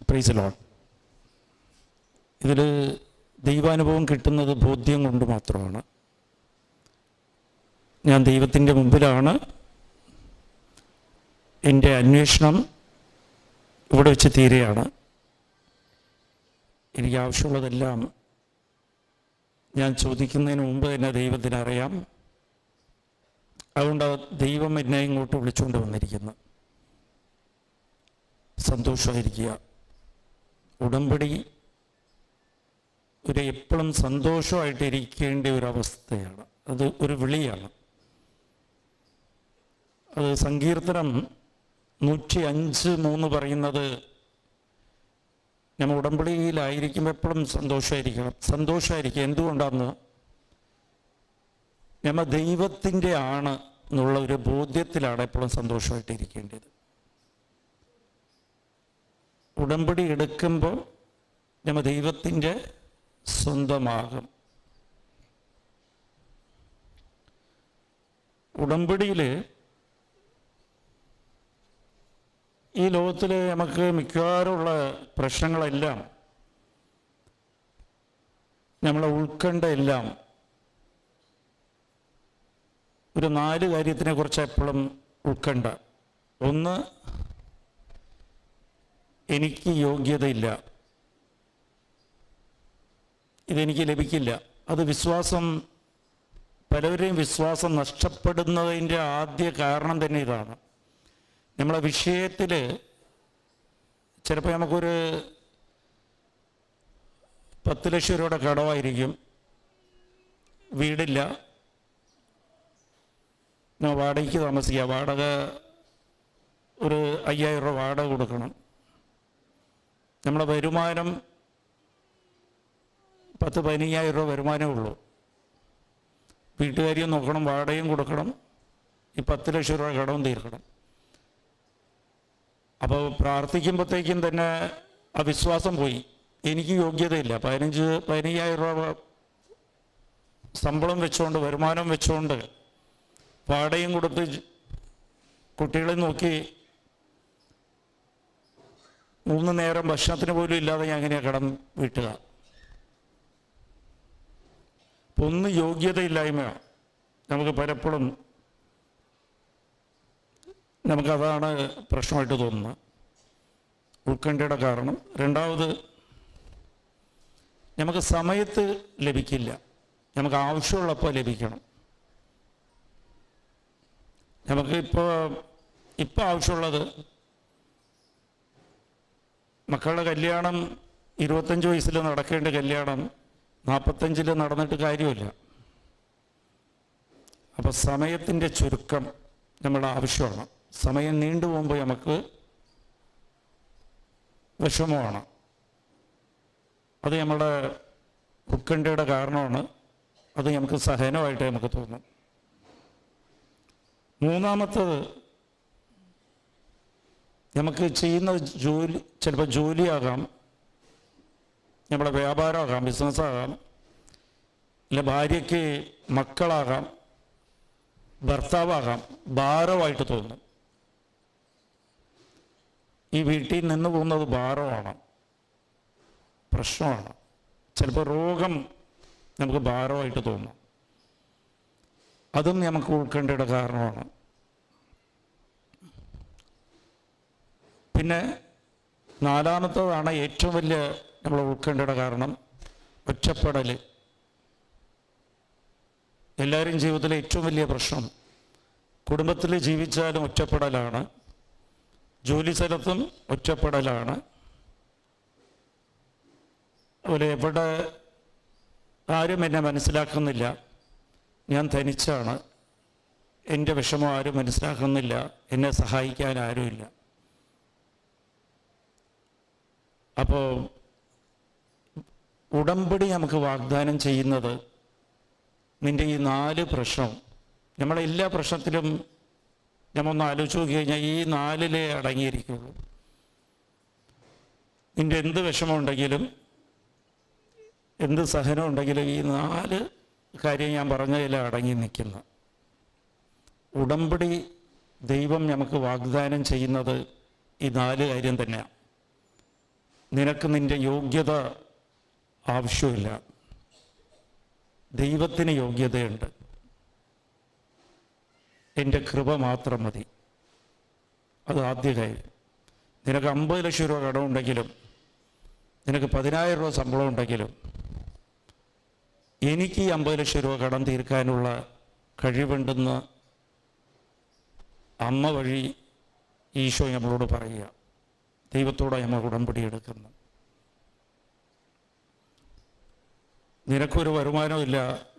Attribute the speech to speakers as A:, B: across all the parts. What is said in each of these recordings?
A: Praise Lord. ഇതിൽ ദൈവാനുഭവം കിട്ടുന്നത് ബോധ്യം കൊണ്ട് മാത്രമാണ്. ഞാൻ ദൈവത്തിൻ്റെ മുമ്പിലാണ്. എൻ്റെ അന്വേഷണം ഇവിടെ വെച്ച് തീരെയാണ്. എനിക്ക് ആവശ്യമുള്ളതെല്ലാം ഞാൻ ചോദിക്കുന്നതിന് മുമ്പ് തന്നെ ദൈവത്തിന് അറിയാം. അതുകൊണ്ട് ദൈവം എന്നെ ഇങ്ങോട്ട് വിളിച്ചുകൊണ്ട് വന്നിരിക്കുന്നു. സന്തോഷമായിരിക്കുക. ഉടമ്പടി എപ്പോഴും സന്തോഷമായിട്ടിരിക്കേണ്ട ഒരവസ്ഥയാണ്. അത് ഒരു വിളിയാണ്. അത് സങ്കീർത്തനം 105:3 പറയുന്നത് നമ്മൾ ഉടമ്പടിയിലായിരിക്കുമ്പോൾ എപ്പോഴും സന്തോഷമായിരിക്കുക. എന്തുകൊണ്ടാണെന്ന് നമ്മൾ ദൈവത്തിൻ്റെ ആണ് എന്നുള്ള ഒരു ബോധ്യത്തിലാണ് എപ്പോഴും സന്തോഷമായിട്ടിരിക്കേണ്ടത്. ഉടമ്പടി എടുക്കുമ്പോൾ നമ്മൾ ദൈവത്തിൻ്റെ സ്വന്തമാകും. ഉടമ്പടിയിൽ ഈ ലോകത്തിൽ നമുക്ക് മിക്കവാറുമുള്ള പ്രശ്നങ്ങളെല്ലാം, നമ്മളെ ഉൾക്കണ്ടെല്ലാം ഒരു 4 കാര്യത്തിനെ കുറിച്ച് എപ്പോഴും ഉൾക്കണ്ട. ഒന്ന്, എനിക്ക് യോഗ്യതയില്ല, ഇതെനിക്ക് ലഭിക്കില്ല. അത് വിശ്വാസം, പലവരെയും വിശ്വാസം നഷ്ടപ്പെടുന്നതിൻ്റെ ആദ്യ കാരണം തന്നെ ഇതാണ്. നമ്മളെ വിഷയത്തിൽ ചിലപ്പോൾ നമുക്കൊരു 10 ലക്ഷം രൂപയുടെ കടമായിരിക്കും, വീടില്ല, വാടകയ്ക്ക് താമസിക്കുക, വാടക ഒരു 5000 രൂപ വാടക കൊടുക്കണം. നമ്മളെ വരുമാനം 10-15,000 രൂപ വരുമാനമേ ഉള്ളൂ. വീട്ടുകാരിയും നോക്കണം, വാടകയും കൊടുക്കണം, ഈ 10 ലക്ഷം രൂപ കടവും തീർക്കണം. അപ്പോൾ പ്രാർത്ഥിക്കുമ്പോഴത്തേക്കും തന്നെ ആ വിശ്വാസം പോയി. എനിക്ക് യോഗ്യതയില്ല. 15,000 രൂപ ശമ്പളം വെച്ചുകൊണ്ട്, വരുമാനം വെച്ചുകൊണ്ട്, വാടകയും കൊടുത്ത്, കുട്ടികളെ നോക്കി 3 നേരം ഭക്ഷണത്തിന് പോലും ഇല്ലാതെ ഞാൻ എങ്ങനെയാണ് കടം വീട്ടുക? ഒന്ന് യോഗ്യതയില്ലായ്മയാണ് നമുക്ക് പലപ്പോഴും, നമുക്കതാണ് പ്രശ്നമായിട്ട് തോന്നുന്നത്, ഉത്കണ്ഠയുടെ കാരണം. രണ്ടാമത്, നമുക്ക് സമയത്ത് ലഭിക്കില്ല, നമുക്ക് ആവശ്യമുള്ളപ്പോൾ ലഭിക്കണം. നമുക്ക് ഇപ്പോൾ ആവശ്യമുള്ളത്, മക്കളുടെ കല്യാണം 25 വയസ്സിൽ നടക്കേണ്ട കല്യാണം 45 നടന്നിട്ട് കാര്യമില്ല. അപ്പോൾ സമയത്തിൻ്റെ ചുരുക്കം നമ്മുടെ ആവശ്യമാണ്. സമയം നീണ്ടു പോകുമ്പോൾ നമുക്ക് വിഷമമാണ്. അത് നമ്മുടെ ഉത്കണ്ഠയുടെ കാരണമാണ്. അത് നമുക്ക് സഹനമായിട്ട് നമുക്ക് തോന്നും. മൂന്നാമത്തത്, നമുക്ക് ചെയ്യുന്ന ജോലി, ചിലപ്പോൾ ജോലിയാകാം, നമ്മുടെ വ്യാപാരമാകാം, ബിസിനസ്സാകാം, അല്ല ഭാര്യയ്ക്ക് മക്കളാകാം, ഭർത്താവാകാം, ഭാരമായിട്ട് തോന്നും. ഈ വീട്ടിൽ നിന്ന് പോകുന്നത് ഭാരമാണ്, പ്രശ്നമാണ്. ചിലപ്പോൾ രോഗം നമുക്ക് ഭാരമായിട്ട് തോന്നും. അതും നമുക്ക് ഉൾക്കൊണ്ടയുടെ കാരണമാണ്. പിന്നെ നാലാമത്തതാണ് ഏറ്റവും വലിയ നമ്മൾ ഉൾക്കൊണ്ടയുടെ കാരണം, ഒറ്റപ്പെടൽ. എല്ലാവരും ജീവിതത്തിലെ ഏറ്റവും വലിയ പ്രശ്നം, കുടുംബത്തിൽ ജീവിച്ചാലും ഒറ്റപ്പെടലാണ്, ജോലി സ്ഥലത്തും ഒറ്റപ്പെടലാണ്. അതുപോലെ എവിടെ ആരും എന്നെ മനസ്സിലാക്കുന്നില്ല, ഞാൻ തനിച്ചാണ്, എൻ്റെ വിഷമം ആരും മനസ്സിലാക്കുന്നില്ല, എന്നെ സഹായിക്കാൻ ആരുമില്ല. അപ്പോൾ ഉടമ്പടി നമുക്ക് വാഗ്ദാനം ചെയ്യുന്നത്, നിൻ്റെ ഈ 4 പ്രശ്നം, നമ്മളെ എല്ലാ പ്രശ്നത്തിലും നമ്മൊന്ന് ആലോചിച്ച് നോക്കി കഴിഞ്ഞാൽ ഈ 4 അടങ്ങിയിരിക്കുള്ളൂ. നിൻ്റെ എന്ത് വിഷമമുണ്ടെങ്കിലും, എന്ത് സഹനം ഉണ്ടെങ്കിലും ഈ 4 കാര്യം ഞാൻ പറഞ്ഞതിൽ അടങ്ങി നിൽക്കുന്ന. ഉടമ്പടി ദൈവം നമുക്ക് വാഗ്ദാനം ചെയ്യുന്നത് ഈ 4 കാര്യം തന്നെയാണ്. നിനക്ക് നിൻ്റെ യോഗ്യത ആവശ്യമില്ല, ദൈവത്തിന് യോഗ്യതയുണ്ട്, എൻ്റെ കൃപ മാത്രം മതി. അത് ആദ്യ കാര്യം. നിനക്ക് 50 ലക്ഷം രൂപ കടമുണ്ടെങ്കിലും നിനക്ക് 10,000 രൂപ ശമ്പളം ഉണ്ടെങ്കിലും എനിക്ക് ഈ 50 ലക്ഷം രൂപ കടം തീർക്കാനുള്ള കഴിവുണ്ടെന്ന് അമ്മ വഴി ഈശോ നമ്മളോട് പറയുക. ദൈവത്തോടെ നമ്മൾ ഉടമ്പടി എടുക്കുന്നു. നിനക്കൊരു വരുമാനമില്ല,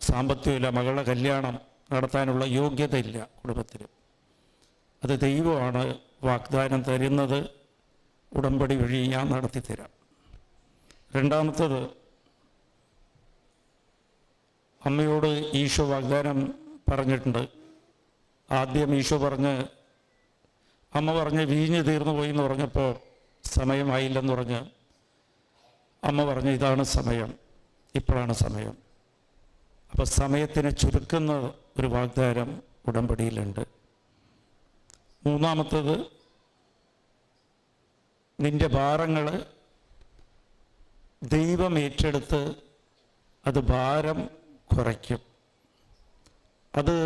A: സാമ്പത്തികമില്ല, മകളുടെ കല്യാണം നടത്താനുള്ള യോഗ്യതയില്ല കുടുംബത്തിൽ. അത് ദൈവമാണ് വാഗ്ദാനം തരുന്നത്. ഉടമ്പടി വഴി ഞാൻ നടത്തിത്തരാം. രണ്ടാമത്തത്, അമ്മയോട് ഈശോ വാഗ്ദാനം പറഞ്ഞിട്ടുണ്ട്. ആദ്യം ഈശോ അമ്മ പറഞ്ഞ് വീഞ്ഞ് തീർന്നു പോയി എന്ന് പറഞ്ഞപ്പോൾ സമയമായില്ലെന്ന് പറഞ്ഞ് അമ്മ പറഞ്ഞു ഇതാണ് സമയം, ഇപ്പോഴാണ് സമയം. അപ്പോൾ സമയത്തിനെ ചുരുക്കുന്ന ഒരു വാഗ്ദാനം ഉടമ്പടിയിലുണ്ട്. മൂന്നാമത്തത്, നിൻ്റെ ഭാരങ്ങൾ ദൈവം ഏറ്റെടുത്ത് അത് ഭാരം കുറയ്ക്കും. അത്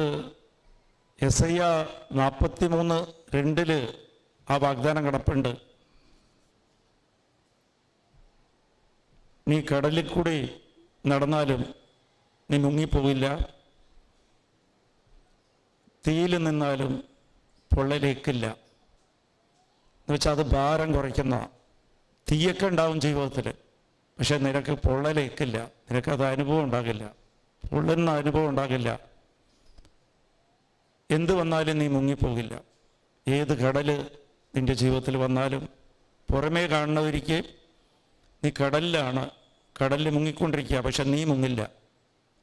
A: യെശയ്യാ 43:2 ആ വാഗ്ദാനം കിടപ്പുണ്ട്. നീ കടലിൽ കൂടി നടന്നാലും നീ മുങ്ങിപ്പോവില്ല, തീയിൽ നിന്നാലും പൊള്ളലേക്കില്ല. എന്നുവെച്ചാൽ അത് ഭാരം കുറയ്ക്കുന്ന. തീയൊക്കെ ഉണ്ടാവും ജീവിതത്തിൽ, പക്ഷെ നിനക്ക് പൊള്ളലേക്കില്ല, നിനക്കത് അനുഭവം ഉണ്ടാകില്ല, പൊള്ളുന്ന അനുഭവം ഉണ്ടാകില്ല. എന്ത് വന്നാലും നീ മുങ്ങിപ്പോകില്ല. ഏത് കടൽ നിൻ്റെ ജീവിതത്തിൽ വന്നാലും പുറമേ കാണുന്നവരിക്ക് നീ കടലിലാണ്, കടലിൽ മുങ്ങിക്കൊണ്ടിരിക്കുക, പക്ഷെ നീ മുങ്ങില്ല.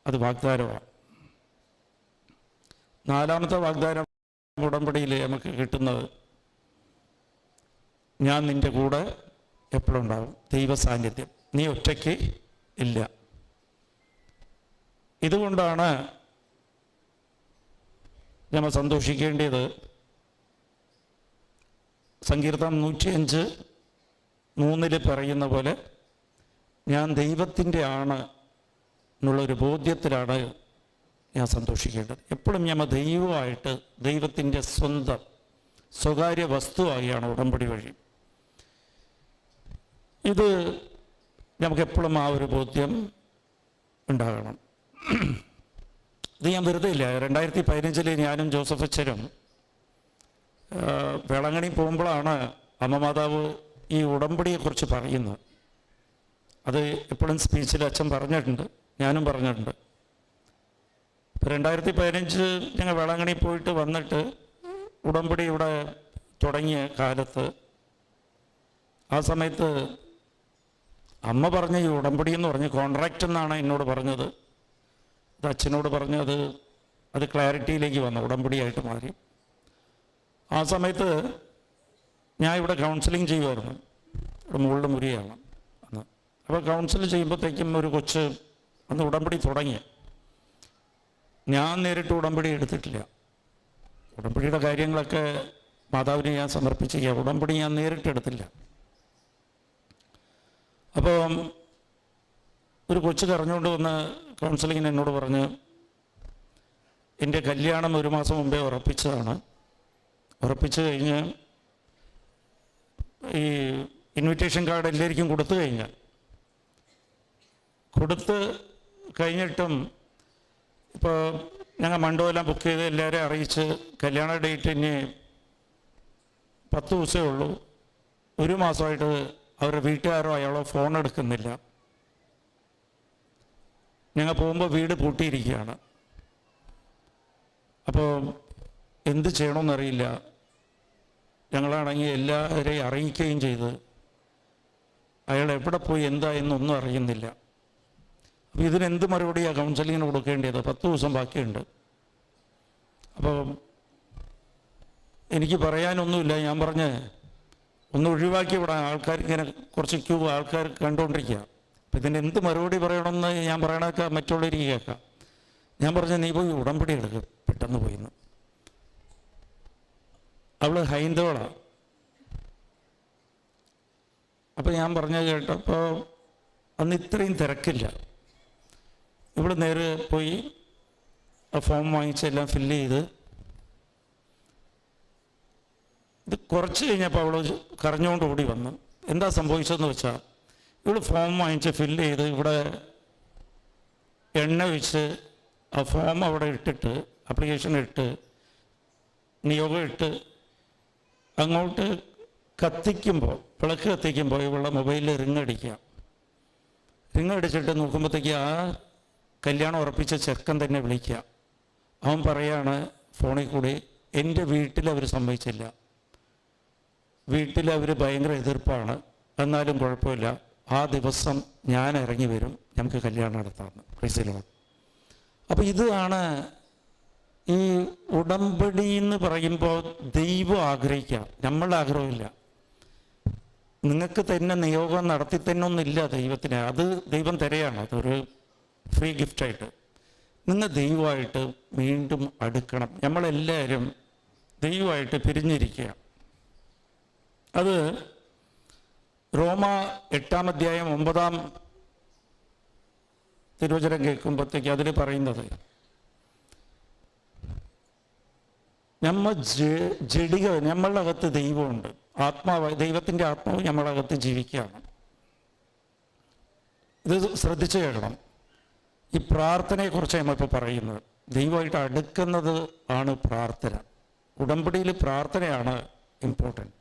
A: അത് വാഗ്ദാനമാണ്. നാലാമത്തെ വാഗ്ദാനം ഉടമ്പടിയിൽ നമുക്ക് കിട്ടുന്നത്, ഞാൻ നിൻ്റെ കൂടെ എപ്പോഴും ഉണ്ടാകും. ദൈവ സാന്നിധ്യം, നീ ഒറ്റയ്ക്ക് ഇല്ല. ഇതുകൊണ്ടാണ് നമ്മൾ സന്തോഷിക്കേണ്ടത്. സങ്കീർത്തനം 105:3 പറയുന്ന പോലെ, ഞാൻ ദൈവത്തിൻ്റെ ആണ് എന്നുള്ളൊരു ബോധ്യത്തിലാണ് ഞാൻ സന്തോഷിക്കേണ്ടത്. എപ്പോഴും നമ്മൾ ദൈവമായിട്ട്, ദൈവത്തിൻ്റെ സ്വകാര്യ വസ്തുവായാണ് ഉടമ്പടി വഴി. ഇത് നമുക്കെപ്പോഴും ആ ഒരു ബോധ്യം ഉണ്ടാകണം. ഇത് ഞാൻ വെറുതെ ഇല്ല. 2015 ഞാനും ജോസഫ് അച്ഛനും വേളാങ്കണ്ണി പോകുമ്പോഴാണ് അമ്മ മാതാവ് ഈ ഉടമ്പടിയെക്കുറിച്ച് പറയുന്നത്. അത് എപ്പോഴും സ്പീച്ചിൽ അച്ഛൻ പറഞ്ഞിട്ടുണ്ട്, ഞാനും പറഞ്ഞിട്ടുണ്ട്. 2015 ഞങ്ങൾ വേളാങ്കണ്ണി പോയിട്ട് വന്നിട്ട് ഉടമ്പടി ഇവിടെ തുടങ്ങിയ കാലത്ത്, ആ സമയത്ത് അമ്മ പറഞ്ഞ ഈ ഉടമ്പടി എന്ന് പറഞ്ഞ് കോൺട്രാക്റ്റ് എന്നാണ് എന്നോട് പറഞ്ഞത്. അത് അച്ഛനോട് പറഞ്ഞ് അത് ക്ലാരിറ്റിയിലേക്ക് വന്നു, ഉടമ്പടിയായിട്ട് മാറി. ആ സമയത്ത് ഞാൻ ഇവിടെ കൗൺസിലിംഗ് ചെയ്യുമായിരുന്നു. ഇവിടെ മുകളിൽ മുറിയാണ് അന്ന്. അപ്പോൾ കൗൺസിൽ ചെയ്യുമ്പോഴത്തേക്കും ഒരു കൊച്ച് അന്ന് ഉടമ്പടി തുടങ്ങി. ഞാൻ നേരിട്ട് ഉടമ്പടി എടുത്തിട്ടില്ല. ഉടമ്പടിയുടെ കാര്യങ്ങളൊക്കെ മാതാവിനെ ഞാൻ സമർപ്പിച്ചിരിക്കുക, ഉടമ്പടി ഞാൻ നേരിട്ട് എടുത്തില്ല. അപ്പോൾ ഒരു കൊച്ചു കരഞ്ഞുകൊണ്ട് വന്ന് കൗൺസിലിങ്ങിന് എന്നോട് പറഞ്ഞ്, എൻ്റെ കല്യാണം 1 മാസം മുമ്പേ ഉറപ്പിച്ചതാണ്. ഉറപ്പിച്ച് കഴിഞ്ഞ് ഈ ഇൻവിറ്റേഷൻ കാർഡ് എല്ലാവർക്കും കൊടുത്തു കഴിഞ്ഞിട്ടും ഇപ്പോൾ ഞങ്ങൾ മണ്ഡപമെല്ലാം ബുക്ക് ചെയ്ത് എല്ലാവരെയും അറിയിച്ച് കല്യാണ ഡേറ്റ് ഇനി 10 ദിവസമേ ഉള്ളൂ. 1 മാസമായിട്ട് അവരുടെ വീട്ടുകാരോ അയാളോ ഫോൺ എടുക്കുന്നില്ല. ഞങ്ങൾ പോകുമ്പോൾ വീട് പൂട്ടിയിരിക്കുകയാണ്. അപ്പോൾ എന്ത് ചെയ്യണമെന്നറിയില്ല. ഞങ്ങളാണെങ്കിൽ എല്ലാവരെയും അറിയിക്കുകയും ചെയ്ത് അയാൾ എവിടെ പോയി എന്തായെന്നൊന്നും അറിയുന്നില്ല. അപ്പോൾ ഇതിനെന്ത് മറുപടിയാണ് കൗൺസിലിങ്ങിന് കൊടുക്കേണ്ടത്? 10 ദിവസം ബാക്കിയുണ്ട്. അപ്പോൾ എനിക്ക് പറയാനൊന്നുമില്ല. ഞാൻ പറഞ്ഞ് ഒന്ന് ഒഴിവാക്കി വിടാൻ, ആൾക്കാർ ഇങ്ങനെ കുറച്ച് ക്യൂ ആൾക്കാർ കണ്ടുകൊണ്ടിരിക്കുക. അപ്പം ഇതിന് എന്ത് മറുപടി പറയണമെന്ന് ഞാൻ പറയണൊക്കെ മറ്റുള്ളവർക്ക് കേൾക്കാം. ഞാൻ പറഞ്ഞു, നീ പോയി ഉടമ്പടി എടുക്കുക, പെട്ടെന്ന് പോയിന്ന്. അവൾ ഹൈന്ദവളാണ്. അപ്പോൾ ഞാൻ പറഞ്ഞത് കേട്ടപ്പോൾ അന്ന് ഇത്രയും തിരക്കില്ല. ഇവിടെ നേരെ പോയി ആ ഫോം വാങ്ങിച്ച് എല്ലാം ഫില്ല് ചെയ്ത് ഇത് കുറച്ച് കഴിഞ്ഞപ്പോൾ അവൾ കരഞ്ഞുകൊണ്ട് ഓടി വന്നു. എന്താ സംഭവിച്ചതെന്ന് വെച്ചാൽ ഇവൾ ഫോം വാങ്ങിച്ച് ഫില്ല് ചെയ്ത് ഇവിടെ എണ്ണ ഒഴിച്ച് ആ ഫോം അവിടെ ഇട്ടിട്ട് ആപ്ലിക്കേഷൻ ഇട്ട് നിയോഗം ഇട്ട് അങ്ങോട്ട് കത്തിക്കുമ്പോൾ വിളക്ക് കത്തിക്കുമ്പോൾ ഇവളുടെ മൊബൈലിൽ റിങ്ങടിക്കുക. റിങ്ങടിച്ചിട്ട് നോക്കുമ്പോഴത്തേക്ക് ആ കല്യാണം ഉറപ്പിച്ച ചെറുക്കൻ തന്നെ വിളിക്കുക. അവൻ പറയാണ് ഫോണിൽ കൂടി, എൻ്റെ വീട്ടിൽ അവർ സമ്മതിച്ചില്ല, വീട്ടിൽ അവർ ഭയങ്കര എതിർപ്പാണ്, എന്നാലും കുഴപ്പമില്ല, ആ ദിവസം ഞാൻ ഇറങ്ങി വരും, നമുക്ക് കല്യാണം നടത്താമെന്ന്. Price the Lord. അപ്പോൾ ഇതാണ് ഈ ഉടമ്പടി എന്ന് പറയുമ്പോൾ ദൈവം ആഗ്രഹിക്കുക, നമ്മളുടെ ആഗ്രഹമില്ല. നിങ്ങൾക്ക് തന്നെ നിയോഗം നടത്തി തന്നെ ഒന്നുമില്ല ദൈവത്തിന്, അത് ദൈവം തരെയാണ്, അതൊരു ഫ്രീ ഗിഫ്റ്റായിട്ട്. നിങ്ങൾ ദൈവമായിട്ട് വീണ്ടും അടുക്കണം. നമ്മളെല്ലാവരും ദൈവമായിട്ട് പിരിഞ്ഞിരിക്കുക. അത് റോമ 8-ാം അധ്യായം 9-ാം തിരുവചനം കേൾക്കുമ്പോഴത്തേക്ക് അതിൽ പറയുന്നത്, നമ്മളുടെ അകത്ത് ദൈവമുണ്ട്, ദൈവത്തിൻ്റെ ആത്മാവ് നമ്മളുടെ അകത്ത് ജീവിക്കുകയാണ്. ഇത് ശ്രദ്ധിച്ചു കേൾക്കണം. ഈ പ്രാർത്ഥനയെക്കുറിച്ച് നമ്മളിപ്പോൾ പറയുന്നത്, ദൈവമായിട്ട് അടുക്കുന്നത് ആണ് പ്രാർത്ഥന. ഉടമ്പടിയിൽ പ്രാർത്ഥനയാണ് ഇമ്പോർട്ടൻറ്റ്,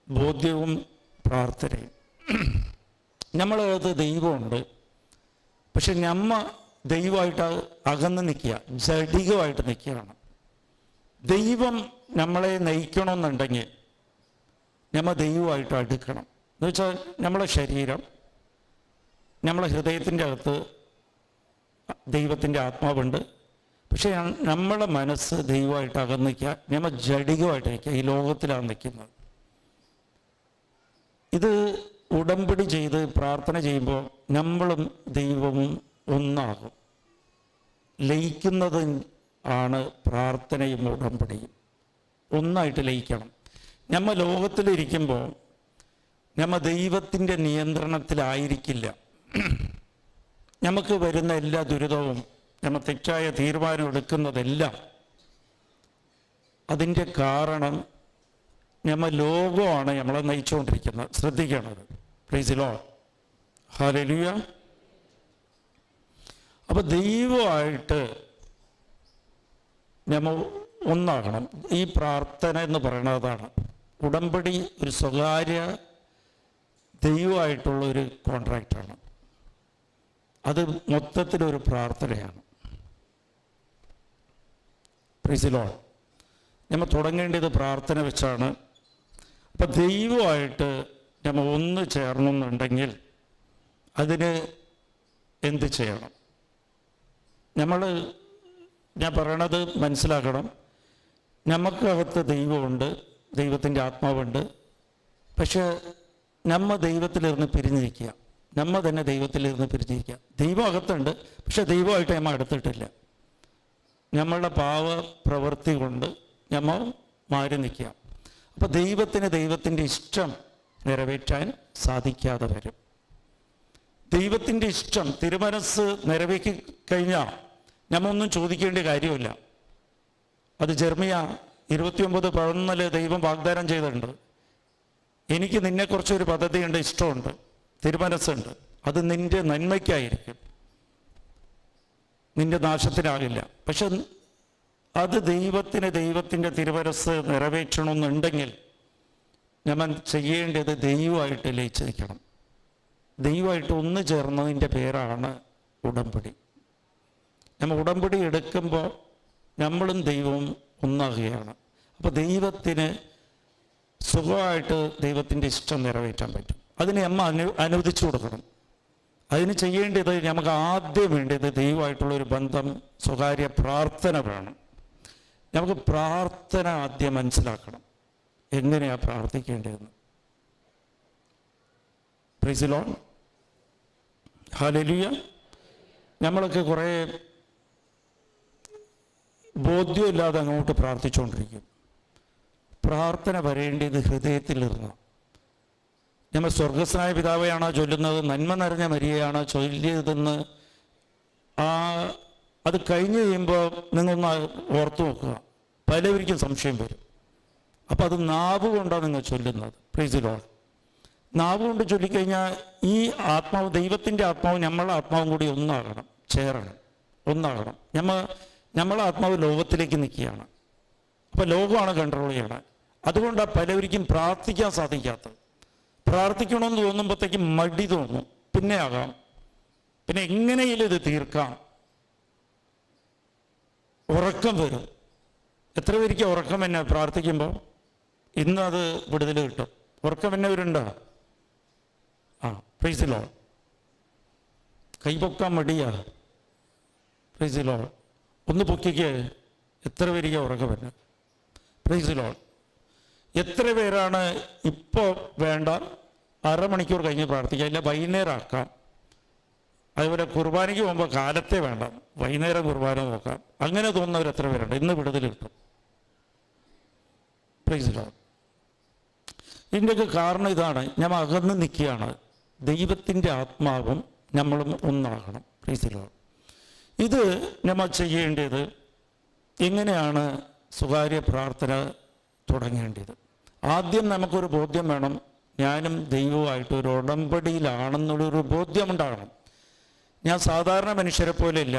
A: ബോധ്യവും പ്രാർത്ഥനയും. നമ്മളകത്ത് ദൈവമുണ്ട്, പക്ഷെ നമ്മ ദൈവമായിട്ട് അകന്ന് നിൽക്കുക, ജഡികമായിട്ട് നിൽക്കുകയാണ്. ദൈവം നമ്മളെ നയിക്കണമെന്നുണ്ടെങ്കിൽ നമ്മൾ ദൈവമായിട്ട് അടുക്കണം. എന്ന് വെച്ചാൽ നമ്മളെ ശരീരം, നമ്മളെ ഹൃദയത്തിൻ്റെ അകത്ത് ദൈവത്തിൻ്റെ ആത്മാവുണ്ട്, പക്ഷേ നമ്മളെ മനസ്സ് ദൈവമായിട്ട് അകന്ന് നിൽക്കുക, നമ്മൾ ജഡികമായിട്ട് നിൽക്കുക, ഈ ലോകത്തിലാണ് നിൽക്കുന്നത്. ഇത് ഉടമ്പടി ചെയ്ത് പ്രാർത്ഥന ചെയ്യുമ്പോൾ നമ്മളും ദൈവവും ഒന്നാകും. ലയിക്കുന്നത് ആണ് പ്രാർത്ഥനയും ഉടമ്പടിയും. ഒന്നായിട്ട് ലയിക്കണം. നമ്മൾ ലോകത്തിലിരിക്കുമ്പോൾ നമ്മൾ ദൈവത്തിൻ്റെ നിയന്ത്രണത്തിലായിരിക്കില്ല. നമുക്ക് വരുന്ന എല്ലാ ദുരിതവും, നമ്മൾ തെറ്റായ തീരുമാനം എടുക്കുന്നതെല്ലാം, അതിൻ്റെ കാരണം നമ്മൾ ലോകമാണ് നമ്മളെ നയിച്ചുകൊണ്ടിരിക്കുന്നത്. ശ്രദ്ധിക്കണത്. Praise the Lord. ഹല്ലേലൂയ. അപ്പോൾ ദൈവമായിട്ട് നമ്മൾ ഒന്നാകണം. ഈ പ്രാർത്ഥന എന്ന് പറയുന്നതാണ്. ഉടമ്പടി ഒരു സ്വകാര്യ ദൈവമായിട്ടുള്ളൊരു കോൺട്രാക്റ്റാണ്. അത് മൊത്തത്തിലൊരു പ്രാർത്ഥനയാണ്. Price the Lord. നമ്മൾ തുടങ്ങേണ്ടത് പ്രാർത്ഥന വെച്ചാണ്. അപ്പം ദൈവമായിട്ട് നമ്മൾ ഒന്ന് ചേരണമെന്നുണ്ടെങ്കിൽ അതിന് എന്ത് ചെയ്യണം? ഞാൻ പറയണത് മനസ്സിലാക്കണം. നമുക്കകത്ത് ദൈവമുണ്ട്, ദൈവത്തിൻ്റെ ആത്മാവുണ്ട്, പക്ഷേ നമ്മൾ ദൈവത്തിലിരുന്ന് പിരിഞ്ഞിരിക്കുക, നമ്മൾ തന്നെ ദൈവത്തിലിരുന്ന് പിരിഞ്ഞിരിക്കുക. ദൈവം അകത്തുണ്ട്, പക്ഷെ ദൈവമായിട്ട് നമ്മൾ അടുത്തിട്ടില്ല. നമ്മളുടെ പാവ പ്രവൃത്തി കൊണ്ട് നമ്മൾ മാറി നിൽക്കുക. അപ്പോൾ ദൈവത്തിൻ്റെ ഇഷ്ടം നിറവേറ്റാൻ സാധിക്കാതെ വരും. ദൈവത്തിൻ്റെ ഇഷ്ടം തിരുമനസ് നിറവേറ്റി കഴിഞ്ഞാൽ നമ്മൊന്നും ചോദിക്കേണ്ട കാര്യമില്ല. അത് ജെർമിയ 29:11 ദൈവം വാഗ്ദാനം ചെയ്തിട്ടുണ്ട്. എനിക്ക് നിന്നെക്കുറിച്ചൊരു പദ്ധതിയുണ്ട്, ഇഷ്ടമുണ്ട്, തിരുമനസ്സുണ്ട്. അത് നിൻ്റെ നന്മയ്ക്കായിരിക്കും, നിൻ്റെ നാശത്തിനാകില്ല. പക്ഷെ അത് ദൈവത്തിൻ്റെ തിരുമനസ്സ് നിറവേറ്റണമെന്നുണ്ടെങ്കിൽ നമ്മൾ ചെയ്യേണ്ടത് ദൈവമായിട്ട് ലയിച്ച് നിൽക്കണം. ദൈവമായിട്ട് ഒന്ന് ചേർന്നതിൻ്റെ പേരാണ് ഉടമ്പടി. നമ്മൾ ഉടമ്പടി എടുക്കുമ്പോൾ നമ്മളും ദൈവവും ഒന്നാകുകയാണ്. അപ്പോൾ ദൈവത്തിന് സുഖമായിട്ട് ദൈവത്തിൻ്റെ ഇഷ്ടം നിറവേറ്റാൻ പറ്റും. അതിന് നമ്മൾ അനുവദിച്ചു കൊടുക്കണം. അതിന് ചെയ്യേണ്ടത്, നമുക്ക് ആദ്യം വേണ്ടത് ദൈവമായിട്ടുള്ളൊരു ബന്ധം, സ്വകാര്യ പ്രാർത്ഥന വേണം. നമുക്ക് പ്രാർത്ഥന ആദ്യം മനസ്സിലാക്കണം, എങ്ങനെയാണ് പ്രാർത്ഥിക്കേണ്ടതെന്ന്. Praise the Lord. ഹല്ലേലൂയ. നമ്മളൊക്കെ കുറേ ബോധ്യമില്ലാതെ അങ്ങോട്ട് പ്രാർത്ഥിച്ചുകൊണ്ടിരിക്കും. പ്രാർത്ഥന വരേണ്ടത് ഹൃദയത്തിലിരുന്ന്. നമ്മൾ സ്വർഗസ്നായ പിതാവെയാണോ ചൊല്ലുന്നത്, നന്മ നിറഞ്ഞ മരിയയാണോ ചൊല്ലിയതെന്ന് അത് കഴിഞ്ഞ് കഴിയുമ്പോൾ നിങ്ങളൊന്ന് ഓർത്തു നോക്കുക. പലവർക്കും സംശയം വരും. അപ്പോൾ അത് നാവ് കൊണ്ടാണ് നിങ്ങൾ ചൊല്ലുന്നത്. Price the Lord. നാവ് കൊണ്ട് ചൊല്ലിക്കഴിഞ്ഞാൽ ഈ ആത്മാവ്, ദൈവത്തിൻ്റെ ആത്മാവ് നമ്മളെ ആത്മാവും കൂടി ഒന്നാകണം, ചേരണം, ഒന്നാകണം. നമ്മളെ ആത്മാവ് ലോകത്തിലേക്ക് നിൽക്കുകയാണ്. അപ്പോൾ ലോകമാണ് കൺട്രോൾ ചെയ്യണം. അതുകൊണ്ടാണ് പലവർക്കും പ്രാർത്ഥിക്കാൻ സാധിക്കാത്തത്. പ്രാർത്ഥിക്കണമെന്ന് തോന്നുമ്പോഴത്തേക്കും മടി തോന്നും, പിന്നെ ആകാം, പിന്നെ എങ്ങനെയും ഇത് തീർക്കാം. ഉറക്കം വരും. എത്ര പേർക്ക് ഉറക്കം എന്നെ പ്രാർത്ഥിക്കുമ്പോൾ ഇന്നത് വിടുതൽ കിട്ടും? ഉറക്കം എന്നെ വരുന്നുണ്ടോ? Price the Lord. കൈപൊക്കാൻ മടിയാ. Praise the Lord. ഒന്ന് പൊക്കിക്ക്. എത്ര പേർക്ക് ഉറക്കം വരുന്നത്? Praise the Lord. എത്ര പേരാണ് ഇപ്പോൾ വേണ്ട, അരമണിക്കൂർ കഴിഞ്ഞ് പ്രാർത്ഥിക്കാം, ഇല്ല വൈകുന്നേരം ആക്കാം. അതുപോലെ കുർബാനയ്ക്ക് പോകുമ്പോൾ കാലത്തെ വേണ്ട, വൈകുന്നേരം കുർബാന നോക്കാം. അങ്ങനെ തോന്നുന്നവർ എത്ര പേരുണ്ട്? ഇന്ന് വിടുതൽ കിട്ടും. Price the Lord. ഇതിൻ്റെയൊക്കെ കാരണം ഇതാണ്, നമ്മൾ അകന്ന് നിൽക്കുകയാണ്. ദൈവത്തിൻ്റെ ആത്മാവും നമ്മളും ഒന്നാകണം. Price the Lord. ഇത് നമ്മൾ ചെയ്യേണ്ടത് എങ്ങനെയാണ്? സ്വകാര്യ പ്രാർത്ഥന തുടങ്ങേണ്ടത് ആദ്യം നമുക്കൊരു ബോധ്യം വേണം. ഞാനും ദൈവവുമായിട്ട് ഒരു ഉടമ്പടിയിലാണെന്നുള്ളൊരു ബോധ്യമുണ്ടാകണം. ഞാൻ സാധാരണ മനുഷ്യരെ പോലെയല്ല,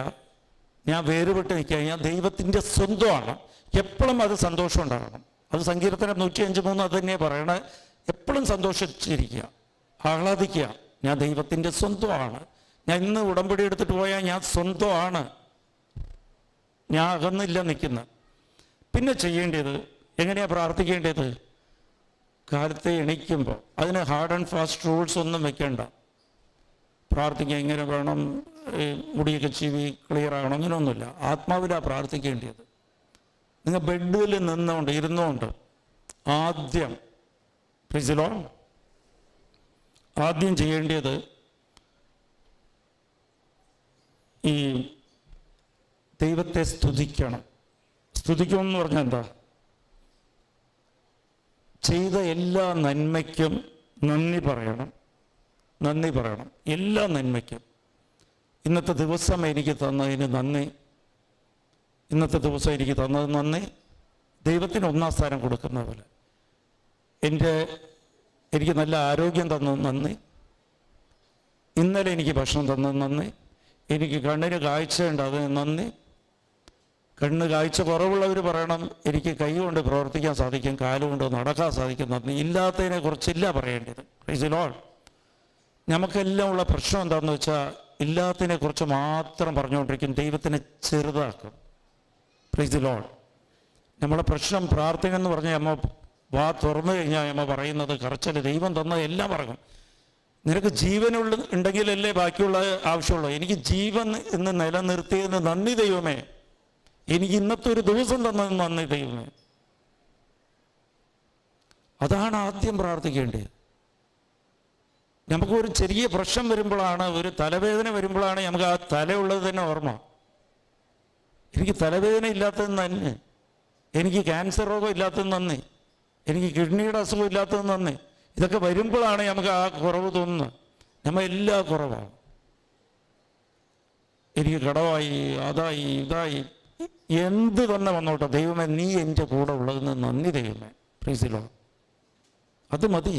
A: ഞാൻ വേറുപെട്ട് നിൽക്കുക, ഞാൻ ദൈവത്തിൻ്റെ സ്വന്തമാണ്. എപ്പോഴും അത് സന്തോഷം ഉണ്ടാകണം. അത് സങ്കീർത്തനം 105:3 അത് തന്നെയാണ് പറയണത്. എപ്പോഴും സന്തോഷിച്ചിരിക്കുക, ആഹ്ലാദിക്കുക. ഞാൻ ദൈവത്തിൻ്റെ സ്വന്തമാണ്. ഞാൻ ഇന്ന് ഉടമ്പടി എടുത്തിട്ട് പോയാൽ ഞാൻ സ്വന്തമാണ്, ഞാൻ അകന്നില്ല നിൽക്കുന്നത്. പിന്നെ ചെയ്യേണ്ടത് എങ്ങനെയാണ്? പ്രാർത്ഥിക്കേണ്ടത് കാലത്തെ എണീക്കുമ്പോൾ അതിന് ഹാർഡ് ആൻഡ് ഫാസ്റ്റ് റൂൾസ് ഒന്നും വെക്കേണ്ട. പ്രാർത്ഥിക്കുക ഇങ്ങനെ വേണം, മുടിയൊക്കെ ചീവി ക്ലിയർ ആകണം, അങ്ങനെയൊന്നുമില്ല. ആത്മാവിലാണ് പ്രാർത്ഥിക്കേണ്ടത്. നിങ്ങൾ ബെഡിൽ നിന്നുകൊണ്ട് ഇരുന്നുകൊണ്ട് ആദ്യം, പ്രൈസ് ദി ലോർഡ്, ആദ്യം ചെയ്യേണ്ടത് ഈ ദൈവത്തെ സ്തുതിക്കണം. സ്തുതിക്കുമെന്ന് പറഞ്ഞാൽ എന്താ? ചെയ്ത എല്ലാ നന്മയ്ക്കും നന്ദി പറയണം. നന്ദി പറയണം എല്ലാ നന്മയ്ക്കും. ഇന്നത്തെ ദിവസം എനിക്ക് തന്നതിന് നന്ദി, ഇന്നത്തെ ദിവസം എനിക്ക് തന്നത് നന്ദി. ദൈവത്തിന് ഒന്നാം സ്ഥാനം കൊടുക്കുന്ന പോലെ എനിക്ക് നല്ല ആരോഗ്യം തന്നത് നന്ദി, ഇന്നലെ എനിക്ക് ഭക്ഷണം തന്നത് നന്ദി, എനിക്ക് കണ്ണിന് കാഴ്ചയുണ്ട് അതിന് നന്ദി. കണ്ണ് കാഴ്ച കുറവുള്ളവർ പറയണം എനിക്ക് കൈ കൊണ്ട് പ്രവർത്തിക്കാൻ സാധിക്കും, കാലുകൊണ്ട് നടക്കാൻ സാധിക്കും, നന്ദി. ഇല്ലാത്തതിനെ കുറിച്ചില്ല പറയേണ്ടത്. Price the Lord. നമുക്കെല്ലാം ഉള്ള പ്രശ്നം എന്താണെന്ന് വെച്ചാൽ ഇല്ലാത്തതിനെ കുറിച്ച് മാത്രം പറഞ്ഞുകൊണ്ടിരിക്കും, ദൈവത്തിനെ ചെറുതാക്കും. Price the Lord. നമ്മളെ പ്രശ്നം പ്രാർത്ഥന എന്ന് പറഞ്ഞാൽ നമ്മൾ വാ തുറന്നു കഴിഞ്ഞാൽ നമ്മൾ പറയുന്നത് കറച്ചല് ദൈവം തന്നത് എല്ലാം പറയും. നിനക്ക് ജീവനുള്ള ഉണ്ടെങ്കിലല്ലേ ബാക്കിയുള്ള ആവശ്യമുള്ളൂ. എനിക്ക് ജീവൻ എന്ന് നിലനിർത്തിയതിന് നന്ദി ദൈവമേ, എനിക്ക് ഇന്നത്തെ ഒരു ദിവസം തന്നതിന് നന്ദി ദൈവമേ. അതാണ് ആദ്യം പ്രാർത്ഥിക്കേണ്ടത്. നമുക്കൊരു ചെറിയ പ്രശ്നം വരുമ്പോഴാണ്, ഒരു തലവേദന വരുമ്പോഴാണ് നമുക്ക് ആ തലയുള്ളത് തന്നെ ഓർമ്മ. എനിക്ക് തലവേദന ഇല്ലാത്തത് നന്ദി, എനിക്ക് ക്യാൻസർ രോഗം ഇല്ലാത്തത് നന്ദി, എനിക്ക് കിഡ്നിയുടെ അസുഖം ഇല്ലാത്തത് നന്ദി. ഇതൊക്കെ വരുമ്പോഴാണ് നമുക്ക് ആ കുറവ് തോന്നുന്നത്. നമ്മൾ എല്ലാ കുറവാണ്. എനിക്ക് കടമായി, അതായി, ഇതായി, എന്ത് തന്നെ വന്നോട്ടെ, ദൈവമേ നീ എൻ്റെ കൂടെ ഉള്ളതെന്ന് നന്ദി ദൈവമേ. Price the Lord. അത് മതി.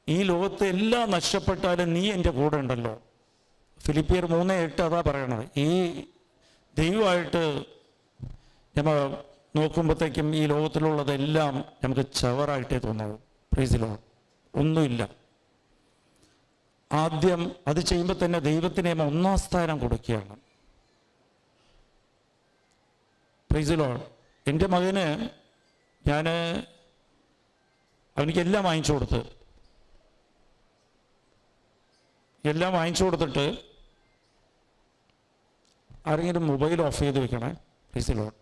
A: ഈ ലോകത്ത് എല്ലാം നഷ്ടപ്പെട്ടാലും നീ എൻ്റെ കൂടെ ഉണ്ടല്ലോ. ഫിലിപ്പിയർ 3:8 അതാ പറയണത്. ഈ ദൈവമായിട്ട് നമ്മൾ നോക്കുമ്പോഴത്തേക്കും ഈ ലോകത്തിലുള്ളതെല്ലാം നമുക്ക് ചവറായിട്ടേ തോന്നുള്ളൂ. Praise the Lord. ഒന്നുമില്ല. ആദ്യം അത് ചെയ്യുമ്പോൾ തന്നെ ദൈവത്തിന് ഒന്നാം സ്ഥാനം കൊടുക്കുകയാണ്. Praise the Lord. എൻ്റെ മകന് അവനിക്കെല്ലാം വാങ്ങിച്ചു കൊടുത്ത്, എല്ലാം വാങ്ങിച്ചു കൊടുത്തിട്ട് ആരെങ്കിലും മൊബൈൽ ഓഫ് ചെയ്ത് വെക്കണേ. Price the Lord.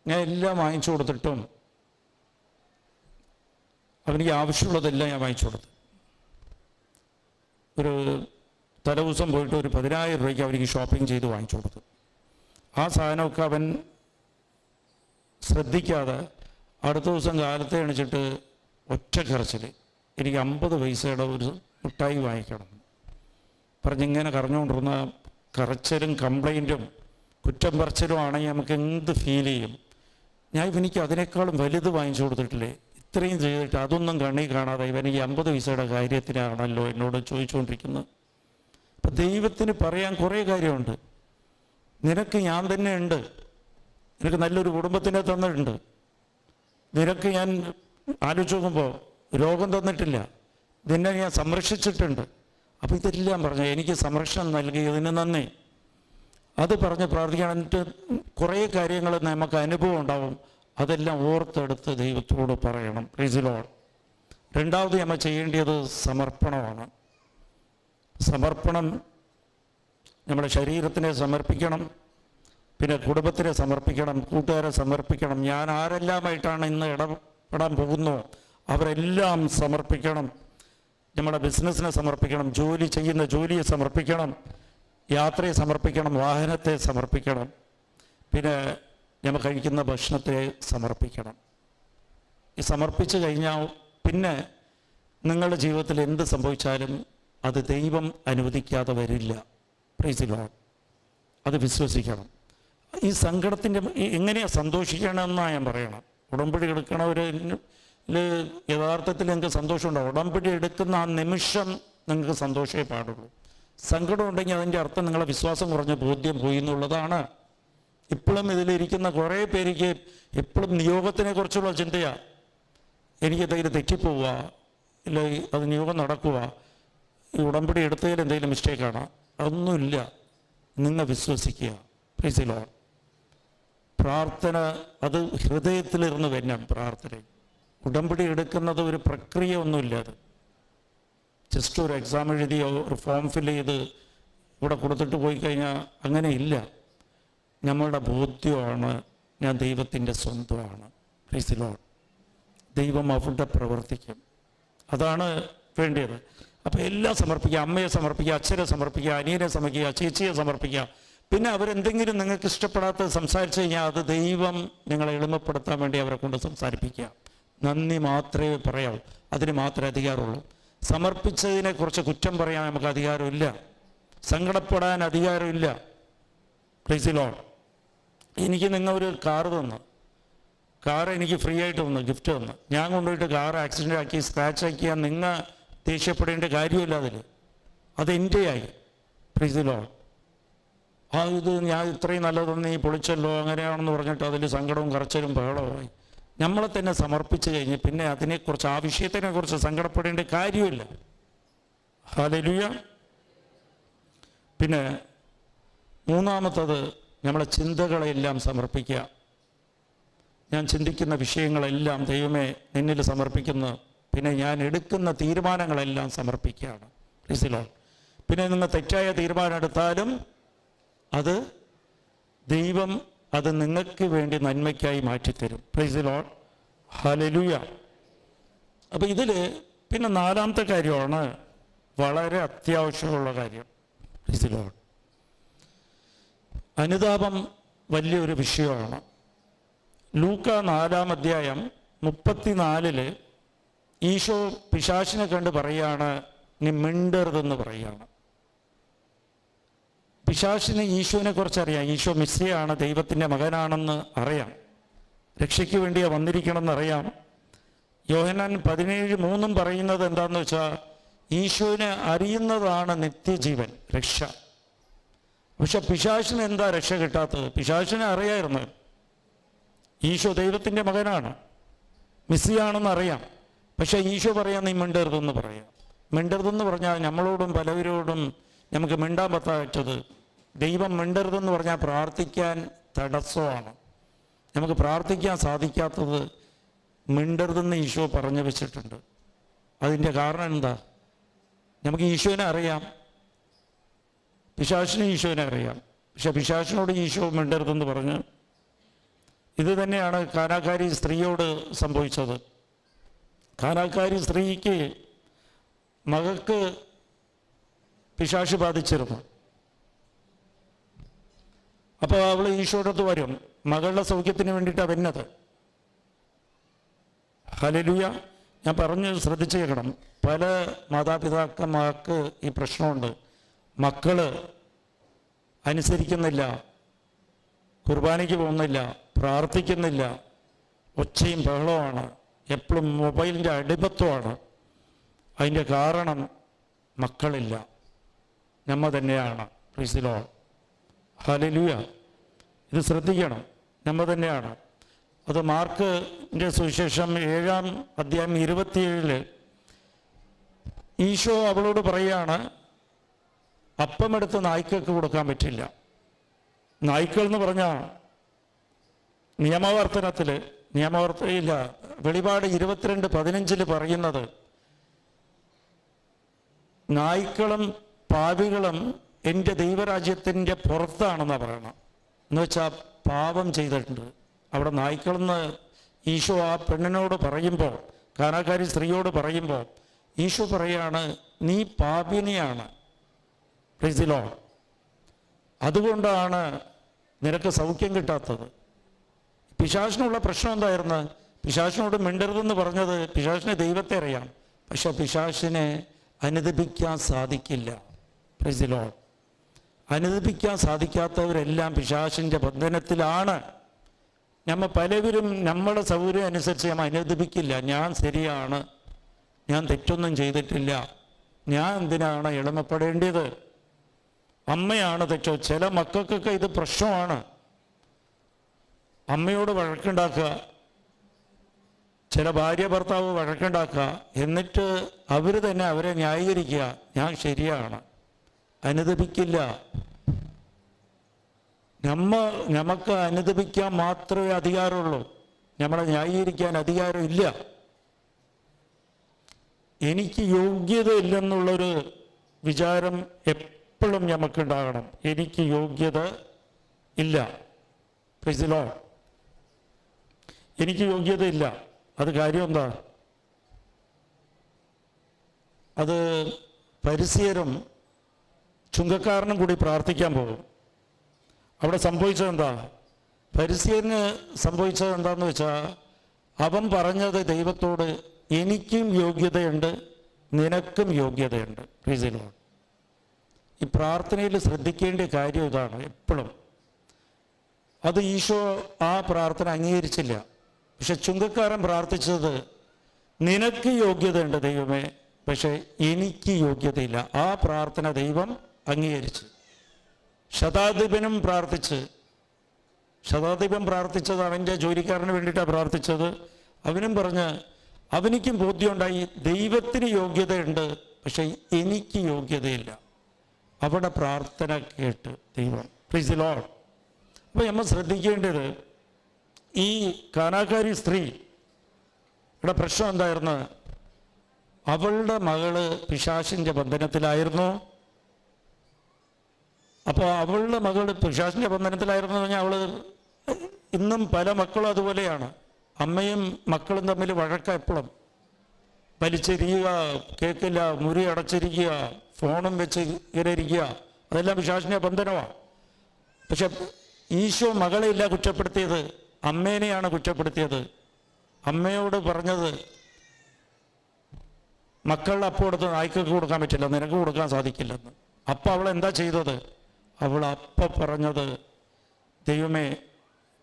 A: ഞാൻ എല്ലാം വാങ്ങിച്ചു കൊടുത്തിട്ടും അവനിക്ക് ആവശ്യമുള്ളതെല്ലാം ഞാൻ വാങ്ങിച്ചു കൊടുത്തു. ഒരു തലേദിവസം പോയിട്ട് ഒരു 10,000 രൂപയ്ക്ക് അവനിക്ക് ഷോപ്പിംഗ് ചെയ്ത് വാങ്ങിച്ചു കൊടുത്തു. ആ സാധനമൊക്കെ അവൻ ശ്രദ്ധിക്കാതെ അടുത്ത ദിവസം കാലത്തെ എണിച്ചിട്ട് ഒറ്റ കരച്ചിൽ, എനിക്ക് 50 പൈസയുടെ ഒരു മിഠായി വാങ്ങിക്കണം പറഞ്ഞിങ്ങനെ കരഞ്ഞുകൊണ്ടിരുന്ന കരച്ചിലും കംപ്ലൈൻറ്റും കുറ്റം പറച്ചിലും ആണെങ്കിൽ നമുക്ക് എന്ത് ഫീൽ ചെയ്യും? എനിക്ക് അതിനേക്കാളും വലുത് വാങ്ങിച്ചു കൊടുത്തിട്ടില്ലേ, ഇത്രയും ചെയ്തിട്ട് അതൊന്നും കണ്ണി കാണാതെ ഇവൻ ഈ 50 പൈസയുടെ കാര്യത്തിനാണല്ലോ എന്നോട് ചോദിച്ചുകൊണ്ടിരിക്കുന്നത്. അപ്പം ദൈവത്തിന് പറയാൻ കുറേ കാര്യമുണ്ട്. നിനക്ക് ഞാൻ തന്നെ ഉണ്ട്, നിനക്ക് നല്ലൊരു കുടുംബത്തിനെ തന്നിട്ടുണ്ട്, നിനക്ക് ഞാൻ ആലോചിച്ച് നോക്കുമ്പോൾ രോഗം തന്നിട്ടില്ല, നിന്നെ ഞാൻ സംരക്ഷിച്ചിട്ടുണ്ട്. അപ്പോൾ ഇതെല്ലാം പറഞ്ഞു എനിക്ക് സംരക്ഷണം നൽകിയതിന് നന്ദി. അത് പറഞ്ഞ് പ്രാർത്ഥിക്കണം. എന്നിട്ട് കുറേ കാര്യങ്ങൾ നമുക്ക് അനുഭവം ഉണ്ടാവും, അതെല്ലാം ഓർത്തെടുത്ത് ദൈവത്തോട് പറയണം. Price the Lord. രണ്ടാമത് നമ്മൾ ചെയ്യേണ്ടത് സമർപ്പണമാണ്. സമർപ്പണം നമ്മുടെ ശരീരത്തിനെ സമർപ്പിക്കണം, പിന്നെ കുടുംബത്തിനെ സമർപ്പിക്കണം, കൂട്ടുകാരെ സമർപ്പിക്കണം. ഞാൻ ആരെല്ലാമായിട്ടാണ് ഇന്ന് ഇടപെടാൻ പോകുന്നു അവരെല്ലാം സമർപ്പിക്കണം. നമ്മുടെ ബിസിനസ്സിനെ സമർപ്പിക്കണം, ജോലി ചെയ്യുന്ന ജോലിയെ സമർപ്പിക്കണം, യാത്രയെ സമർപ്പിക്കണം, വാഹനത്തെ സമർപ്പിക്കണം, പിന്നെ നമ്മൾ കഴിക്കുന്ന ഭക്ഷണത്തെ സമർപ്പിക്കണം. ഈ സമർപ്പിച്ചു കഴിഞ്ഞാൽ പിന്നെ നിങ്ങളുടെ ജീവിതത്തിൽ എന്ത് സംഭവിച്ചാലും അത് ദൈവം അനുവദിക്കാതെ വരില്ല. Price the Lord. അത് വിശ്വസിക്കണം. ഈ സങ്കടത്തിൻ്റെ എങ്ങനെയാണ് സന്തോഷിക്കണമെന്നാണ് ഞാൻ പറയണം. ഉടമ്പടി എടുക്കണവരിൽ യഥാർത്ഥത്തിൽ നിങ്ങൾക്ക് സന്തോഷം ഉണ്ടാവും. ഉടമ്പടി എടുക്കുന്ന ആ നിമിഷം നിങ്ങൾക്ക് സന്തോഷമേ പാടുള്ളൂ. സങ്കടം ഉണ്ടെങ്കിൽ അതിൻ്റെ അർത്ഥം നിങ്ങളെ വിശ്വാസം കുറഞ്ഞ ബോധ്യം പോയി എന്നുള്ളതാണ്. ഇപ്പോഴും ഇതിലിരിക്കുന്ന കുറേ പേർക്ക് എപ്പോഴും നിയോഗത്തിനെ കുറിച്ചുള്ള ചിന്തയാണ്. എനിക്ക് എന്തെങ്കിലും തെറ്റിപ്പോവുക, ഇല്ല അത് നിയോഗം നടക്കുക, ഈ ഉടമ്പടി എടുത്തതിൽ എന്തെങ്കിലും മിസ്റ്റേക്കാണ്, അതൊന്നുമില്ല. നിങ്ങൾ വിശ്വസിക്കുക. Price the Lord. പ്രാർത്ഥന അത് ഹൃദയത്തിലിരുന്ന് വരണം. പ്രാർത്ഥന ഉടമ്പടി എടുക്കുന്നത് ഒരു പ്രക്രിയ ഒന്നുമില്ല. അത് ജസ്റ്റ് ഒരു എക്സാം എഴുതിയോ ഒരു ഫോം ഫില്ല് ചെയ്ത് ഇവിടെ കൊടുത്തിട്ട് പോയി കഴിഞ്ഞാൽ അങ്ങനെ ഇല്ല. നമ്മളുടെ ബോധ്യമാണ് ഞാൻ ദൈവത്തിൻ്റെ സ്വന്തമാണ്. Price the Lord. ദൈവം അവിടെ പ്രവർത്തിക്കും. അതാണ് വേണ്ടത്. അപ്പോൾ എല്ലാം സമർപ്പിക്കുക. അമ്മയെ സമർപ്പിക്കുക, അച്ഛനെ സമർപ്പിക്കുക, അനിയനെ സമർപ്പിക്കുക, ചേച്ചിയെ സമർപ്പിക്കുക. പിന്നെ അവരെന്തെങ്കിലും നിങ്ങൾക്ക് ഇഷ്ടപ്പെടാത്തത് സംസാരിച്ചു കഴിഞ്ഞാൽ അത് ദൈവം നിങ്ങളെ എളിമപ്പെടുത്താൻ വേണ്ടി അവരെ കൊണ്ട് സംസാരിപ്പിക്കുക. നന്ദി മാത്രമേ പറയാവൂ, അതിന് മാത്രമേ അധികാരമുള്ളൂ. സമർപ്പിച്ചതിനെക്കുറിച്ച് കുറ്റം പറയാൻ നമുക്ക് അധികാരമില്ല, സങ്കടപ്പെടാൻ അധികാരമില്ല. Price the Lord. എനിക്ക് നിങ്ങൾ ഒരു കാറ് തന്നു, കാർ എനിക്ക് ഫ്രീ ആയിട്ട് തന്നു, ഗിഫ്റ്റ് തന്നു. ഞാൻ കൊണ്ടുപോയിട്ട് കാർ ആക്സിഡൻ്റ് ആക്കി സ്ക്രാച്ച് ആക്കിയാൽ നിങ്ങൾ ദേഷ്യപ്പെടേണ്ട കാര്യമില്ല. അതെൻ്റെയായി. Praise the Lord. ഇത് ഞാൻ ഇത്രയും നല്ലതൊന്നും നീ പൊളിച്ചല്ലോ അങ്ങനെയാണെന്ന് പറഞ്ഞിട്ട് അതിൽ സങ്കടവും കരച്ചിലും ബഹളവുമായി. നമ്മളെ തന്നെ സമർപ്പിച്ച് കഴിഞ്ഞ് പിന്നെ അതിനെക്കുറിച്ച് ആ വിഷയത്തിനെക്കുറിച്ച് സങ്കടപ്പെടേണ്ട കാര്യമില്ല. ഹല്ലേലൂയ. പിന്നെ മൂന്നാമത്തത് നമ്മളെ ചിന്തകളെല്ലാം സമർപ്പിക്കുക. ഞാൻ ചിന്തിക്കുന്ന വിഷയങ്ങളെല്ലാം ദൈവമേ നിന്നിൽ സമർപ്പിക്കുന്നു. പിന്നെ ഞാൻ എടുക്കുന്ന തീരുമാനങ്ങളെല്ലാം സമർപ്പിക്കുകയാണ്. Price the Lord. പിന്നെ നിങ്ങൾ തെറ്റായ തീരുമാനം എടുത്താലും അത് ദൈവം അത് നിങ്ങൾക്ക് വേണ്ടി നന്മയ്ക്കായി മാറ്റിത്തരും. Praise the Lord. ഹല്ലേലൂയ. അപ്പോൾ ഇതിൽ പിന്നെ നാലാമത്തെ കാര്യമാണ് വളരെ അത്യാവശ്യമുള്ള കാര്യം. Praise the Lord. അനുതാപം വലിയൊരു വിഷയമാണ്. ലൂക്ക 4-ാം അധ്യായം 34 ഈശോ പിശാചിനെ കണ്ട് പറയുകയാണ്, നീ മിണ്ടരുതെന്ന് പറയുകയാണ്. പിശാചിന് ഈശോനെ കുറിച്ച് അറിയാം. ഈശോ മിശിഹായാണ്, ദൈവത്തിൻ്റെ മകനാണെന്ന് അറിയാം, രക്ഷയ്ക്ക് വേണ്ടിയാണ് വന്നിരിക്കണമെന്ന് അറിയാം. യോഹന്നാൻ 17:3 പറയുന്നത് എന്താണെന്ന് വെച്ചാൽ ഈശോനെ അറിയുന്നതാണ് നിത്യജീവൻ, രക്ഷ. പക്ഷെ പിശാചിന് എന്താ രക്ഷ കിട്ടാത്തത്? പിശാചിനെ അറിയായിരുന്നു ഈശോ ദൈവത്തിൻ്റെ മകനാണ്, മിശിഹാണെന്ന് അറിയാം. പക്ഷേ ഈശോ പറയാൻ നീ മിണ്ടരുതെന്ന് പറയാം. മിണ്ടരുതെന്ന് പറഞ്ഞാൽ നമ്മളോടും പലവരോടും നമുക്ക് മിണ്ടാൻ പറ്റാത്തത്. ദൈവം മിണ്ടരുതെന്ന് പറഞ്ഞാൽ പ്രാർത്ഥിക്കാൻ തടസ്സമാണ്. നമുക്ക് പ്രാർത്ഥിക്കാൻ സാധിക്കാത്തത് മിണ്ടരുതെന്ന് ഈശോ പറഞ്ഞു വെച്ചിട്ടുണ്ട്. അതിൻ്റെ കാരണം എന്താ? നമുക്ക് ഈശോനെ അറിയാം, പിശാചിന് ഈശോനെ അറിയാം. പക്ഷെ പിശാചിനോട് ഈശോ മിണ്ടരുതെന്ന് പറഞ്ഞ് ഇത് തന്നെയാണ് കാനാക്കാരി സ്ത്രീയോട് സംഭവിച്ചത്. കാനാക്കാരി സ്ത്രീക്ക് മകൾക്ക് പിശാച് ബാധിച്ചിരുന്നു. അപ്പോൾ അവൾ ഈശോടത്ത് വരും, മകളുടെ സൗഖ്യത്തിന് വേണ്ടിയിട്ടാണ് വരുന്നത്. ഹല്ലേലൂയ. ഞാൻ പറഞ്ഞ് ശ്രദ്ധിച്ചേക്കണം. പല മാതാപിതാക്കന്മാർക്ക് ഈ പ്രശ്നമുണ്ട്. മക്കൾ അനുസരിക്കുന്നില്ല, കുർബാനയ്ക്ക് പോകുന്നില്ല, പ്രാർത്ഥിക്കുന്നില്ല, ഒച്ചയും ബഹളവുമാണ്, എപ്പോഴും മൊബൈലിൻ്റെ അടിമത്വമാണ്. അതിൻ്റെ കാരണം മക്കളില്ല, നമ്മ തന്നെയാണ്. Price the Lord, hallelujah. ഇത് ശ്രദ്ധിക്കണം, നമ്മ തന്നെയാണ്. അത് മാർക്കിൻ്റെ സുവിശേഷം 7-ാം അധ്യായം 27 ഈശോ അവളോട് പറയുകയാണ്, അപ്പമെടുത്ത് നായ്ക്കൾക്ക് കൊടുക്കാൻ പറ്റില്ല. നായ്ക്കൾ എന്ന് പറഞ്ഞാൽ നിയമവർത്തനയില്ല, വെളിപാട് 22:15 പറയുന്നത് നായ്ക്കളും പാപികളും എൻ്റെ ദൈവരാജ്യത്തിൻ്റെ പുറത്താണെന്നാണ് പറയണം. എന്ന് വെച്ചാൽ പാപം ചെയ്തിട്ടുണ്ട്. അവിടെ നായ്ക്കളെന്ന് ഈശോ ആ പെണ്ണിനോട് പറയുമ്പോൾ, കാനാക്കാരി സ്ത്രീയോട് പറയുമ്പോൾ ഈശോ പറയാണ്, നീ പാപിനിയാണ്. Price the Lord. അതുകൊണ്ടാണ് നിനക്ക് സൗഖ്യം കിട്ടാത്തത്. പിശാചിനുള്ള പ്രശ്നം എന്തായിരുന്നു? പിശാചിനോട് മിണ്ടരുതെന്ന് പറഞ്ഞത് പിശാചിന് ദൈവത്തെ അറിയാം, പക്ഷെ പിശാചിനെ അനുദപിക്കാൻ സാധിക്കില്ല. Praise the Lord. അനുദപിക്കാൻ സാധിക്കാത്തവരെല്ലാം പിശാചിൻ്റെ ബന്ധനത്തിലാണ്. നമ്മൾ പലവരും നമ്മുടെ സൗകര്യം അനുസരിച്ച് നമ്മൾ അനുദപിക്കില്ല. ഞാൻ ശരിയാണ്, ഞാൻ തെറ്റൊന്നും ചെയ്തിട്ടില്ല, ഞാൻ എന്തിനാണ് എളിമപ്പെടേണ്ടത്, അമ്മയാണ് തെറ്റോ. ചില മക്കൾക്കൊക്കെ ഇത് പ്രശ്നമാണ്. അമ്മയോട് വഴക്കുണ്ടാക്കുക, ചില ഭാര്യ ഭർത്താവ് വഴക്കുണ്ടാക്കുക, എന്നിട്ട് അവർ തന്നെ അവരെ ന്യായീകരിക്കുക, ഞാൻ ശരിയാണ്, അനുദപിക്കില്ല. നമുക്ക് അനുദപിക്കാൻ മാത്രമേ അധികാരമുള്ളൂ, നമ്മളെ ന്യായീകരിക്കാൻ അധികാരമില്ല. എനിക്ക് യോഗ്യത ഇല്ലെന്നുള്ളൊരു വിചാരം എപ്പോഴും നമുക്കുണ്ടാകണം. എനിക്ക് യോഗ്യത ഇല്ല. Price the Lord. എനിക്ക് യോഗ്യതയില്ല. അത് കാര്യം എന്താ? അത് പരിസയരും ചുങ്കക്കാരനും കൂടി പ്രാർത്ഥിക്കാൻ പോകും. അവിടെ സംഭവിച്ചതെന്താ? പരിസയന് സംഭവിച്ചത് എന്താണെന്ന് വെച്ചാൽ, അവൻ പറഞ്ഞത് ദൈവത്തോട്, എനിക്കും യോഗ്യതയുണ്ട്, നിനക്കും യോഗ്യതയുണ്ട്. Price the Lord. ഈ പ്രാർത്ഥനയിൽ ശ്രദ്ധിക്കേണ്ട കാര്യം ഇതാണ് എപ്പോഴും. അത് ഈശോ ആ പ്രാർത്ഥന അംഗീകരിച്ചില്ല. പക്ഷെ ചുങ്കക്കാരൻ പ്രാർത്ഥിച്ചത്, നിനക്ക് യോഗ്യതയുണ്ട് ദൈവമേ, പക്ഷെ എനിക്ക് യോഗ്യതയില്ല. ആ പ്രാർത്ഥന ദൈവം അംഗീകരിച്ചു. ശതാധിപനും ശതാധിപൻ പ്രാർത്ഥിച്ചത് അവൻ്റെ ജോലിക്കാരന് വേണ്ടിയിട്ടാണ് പ്രാർത്ഥിച്ചത്. അവനും പറഞ്ഞ്, അവനിക്കും ബോധ്യമുണ്ടായി ദൈവത്തിന് യോഗ്യതയുണ്ട്, പക്ഷെ എനിക്ക് യോഗ്യതയില്ല. അവിടെ പ്രാർത്ഥന കേട്ട് ദൈവം. Price the Lord. അപ്പോൾ നമ്മൾ ശ്രദ്ധിക്കേണ്ടത്, ഈ കാനാക്കാരി സ്ത്രീയുടെ പ്രശ്നം എന്തായിരുന്നു? അവളുടെ മകള് പിശാചിൻ്റെ ബന്ധനത്തിലായിരുന്നു. അപ്പോൾ അവളുടെ മകൾ പിശാചിൻ്റെ ബന്ധനത്തിലായിരുന്നു പറഞ്ഞാൽ, അവൾ ഇന്നും പല മക്കളും അതുപോലെയാണ്. അമ്മയും മക്കളും തമ്മിൽ വഴക്കം എപ്പോഴും. വലിച്ചെറിയുക, കേൾക്കില്ല, മുറി അടച്ചിരിക്കുക, ഫോണും വെച്ച് ഇങ്ങനെ ഇരിക്കുക, അതെല്ലാം പിശാചിൻ്റെ ബന്ധനമാണ്. പക്ഷെ ഈശോ മകളെയില്ല കുറ്റപ്പെടുത്തിയത്, അമ്മേനെയാണ് കുറ്റപ്പെടുത്തിയത്. അമ്മയോട് പറഞ്ഞത്, മക്കളുടെ അപ്പം എടുത്ത് നായ്ക്കൾക്ക് കൊടുക്കാൻ പറ്റില്ല, നിനക്ക് കൊടുക്കാൻ സാധിക്കില്ലെന്ന്. അപ്പം അവൾ എന്താ ചെയ്തത്? അവൾ അപ്പം പറഞ്ഞത്, ദൈവമേ,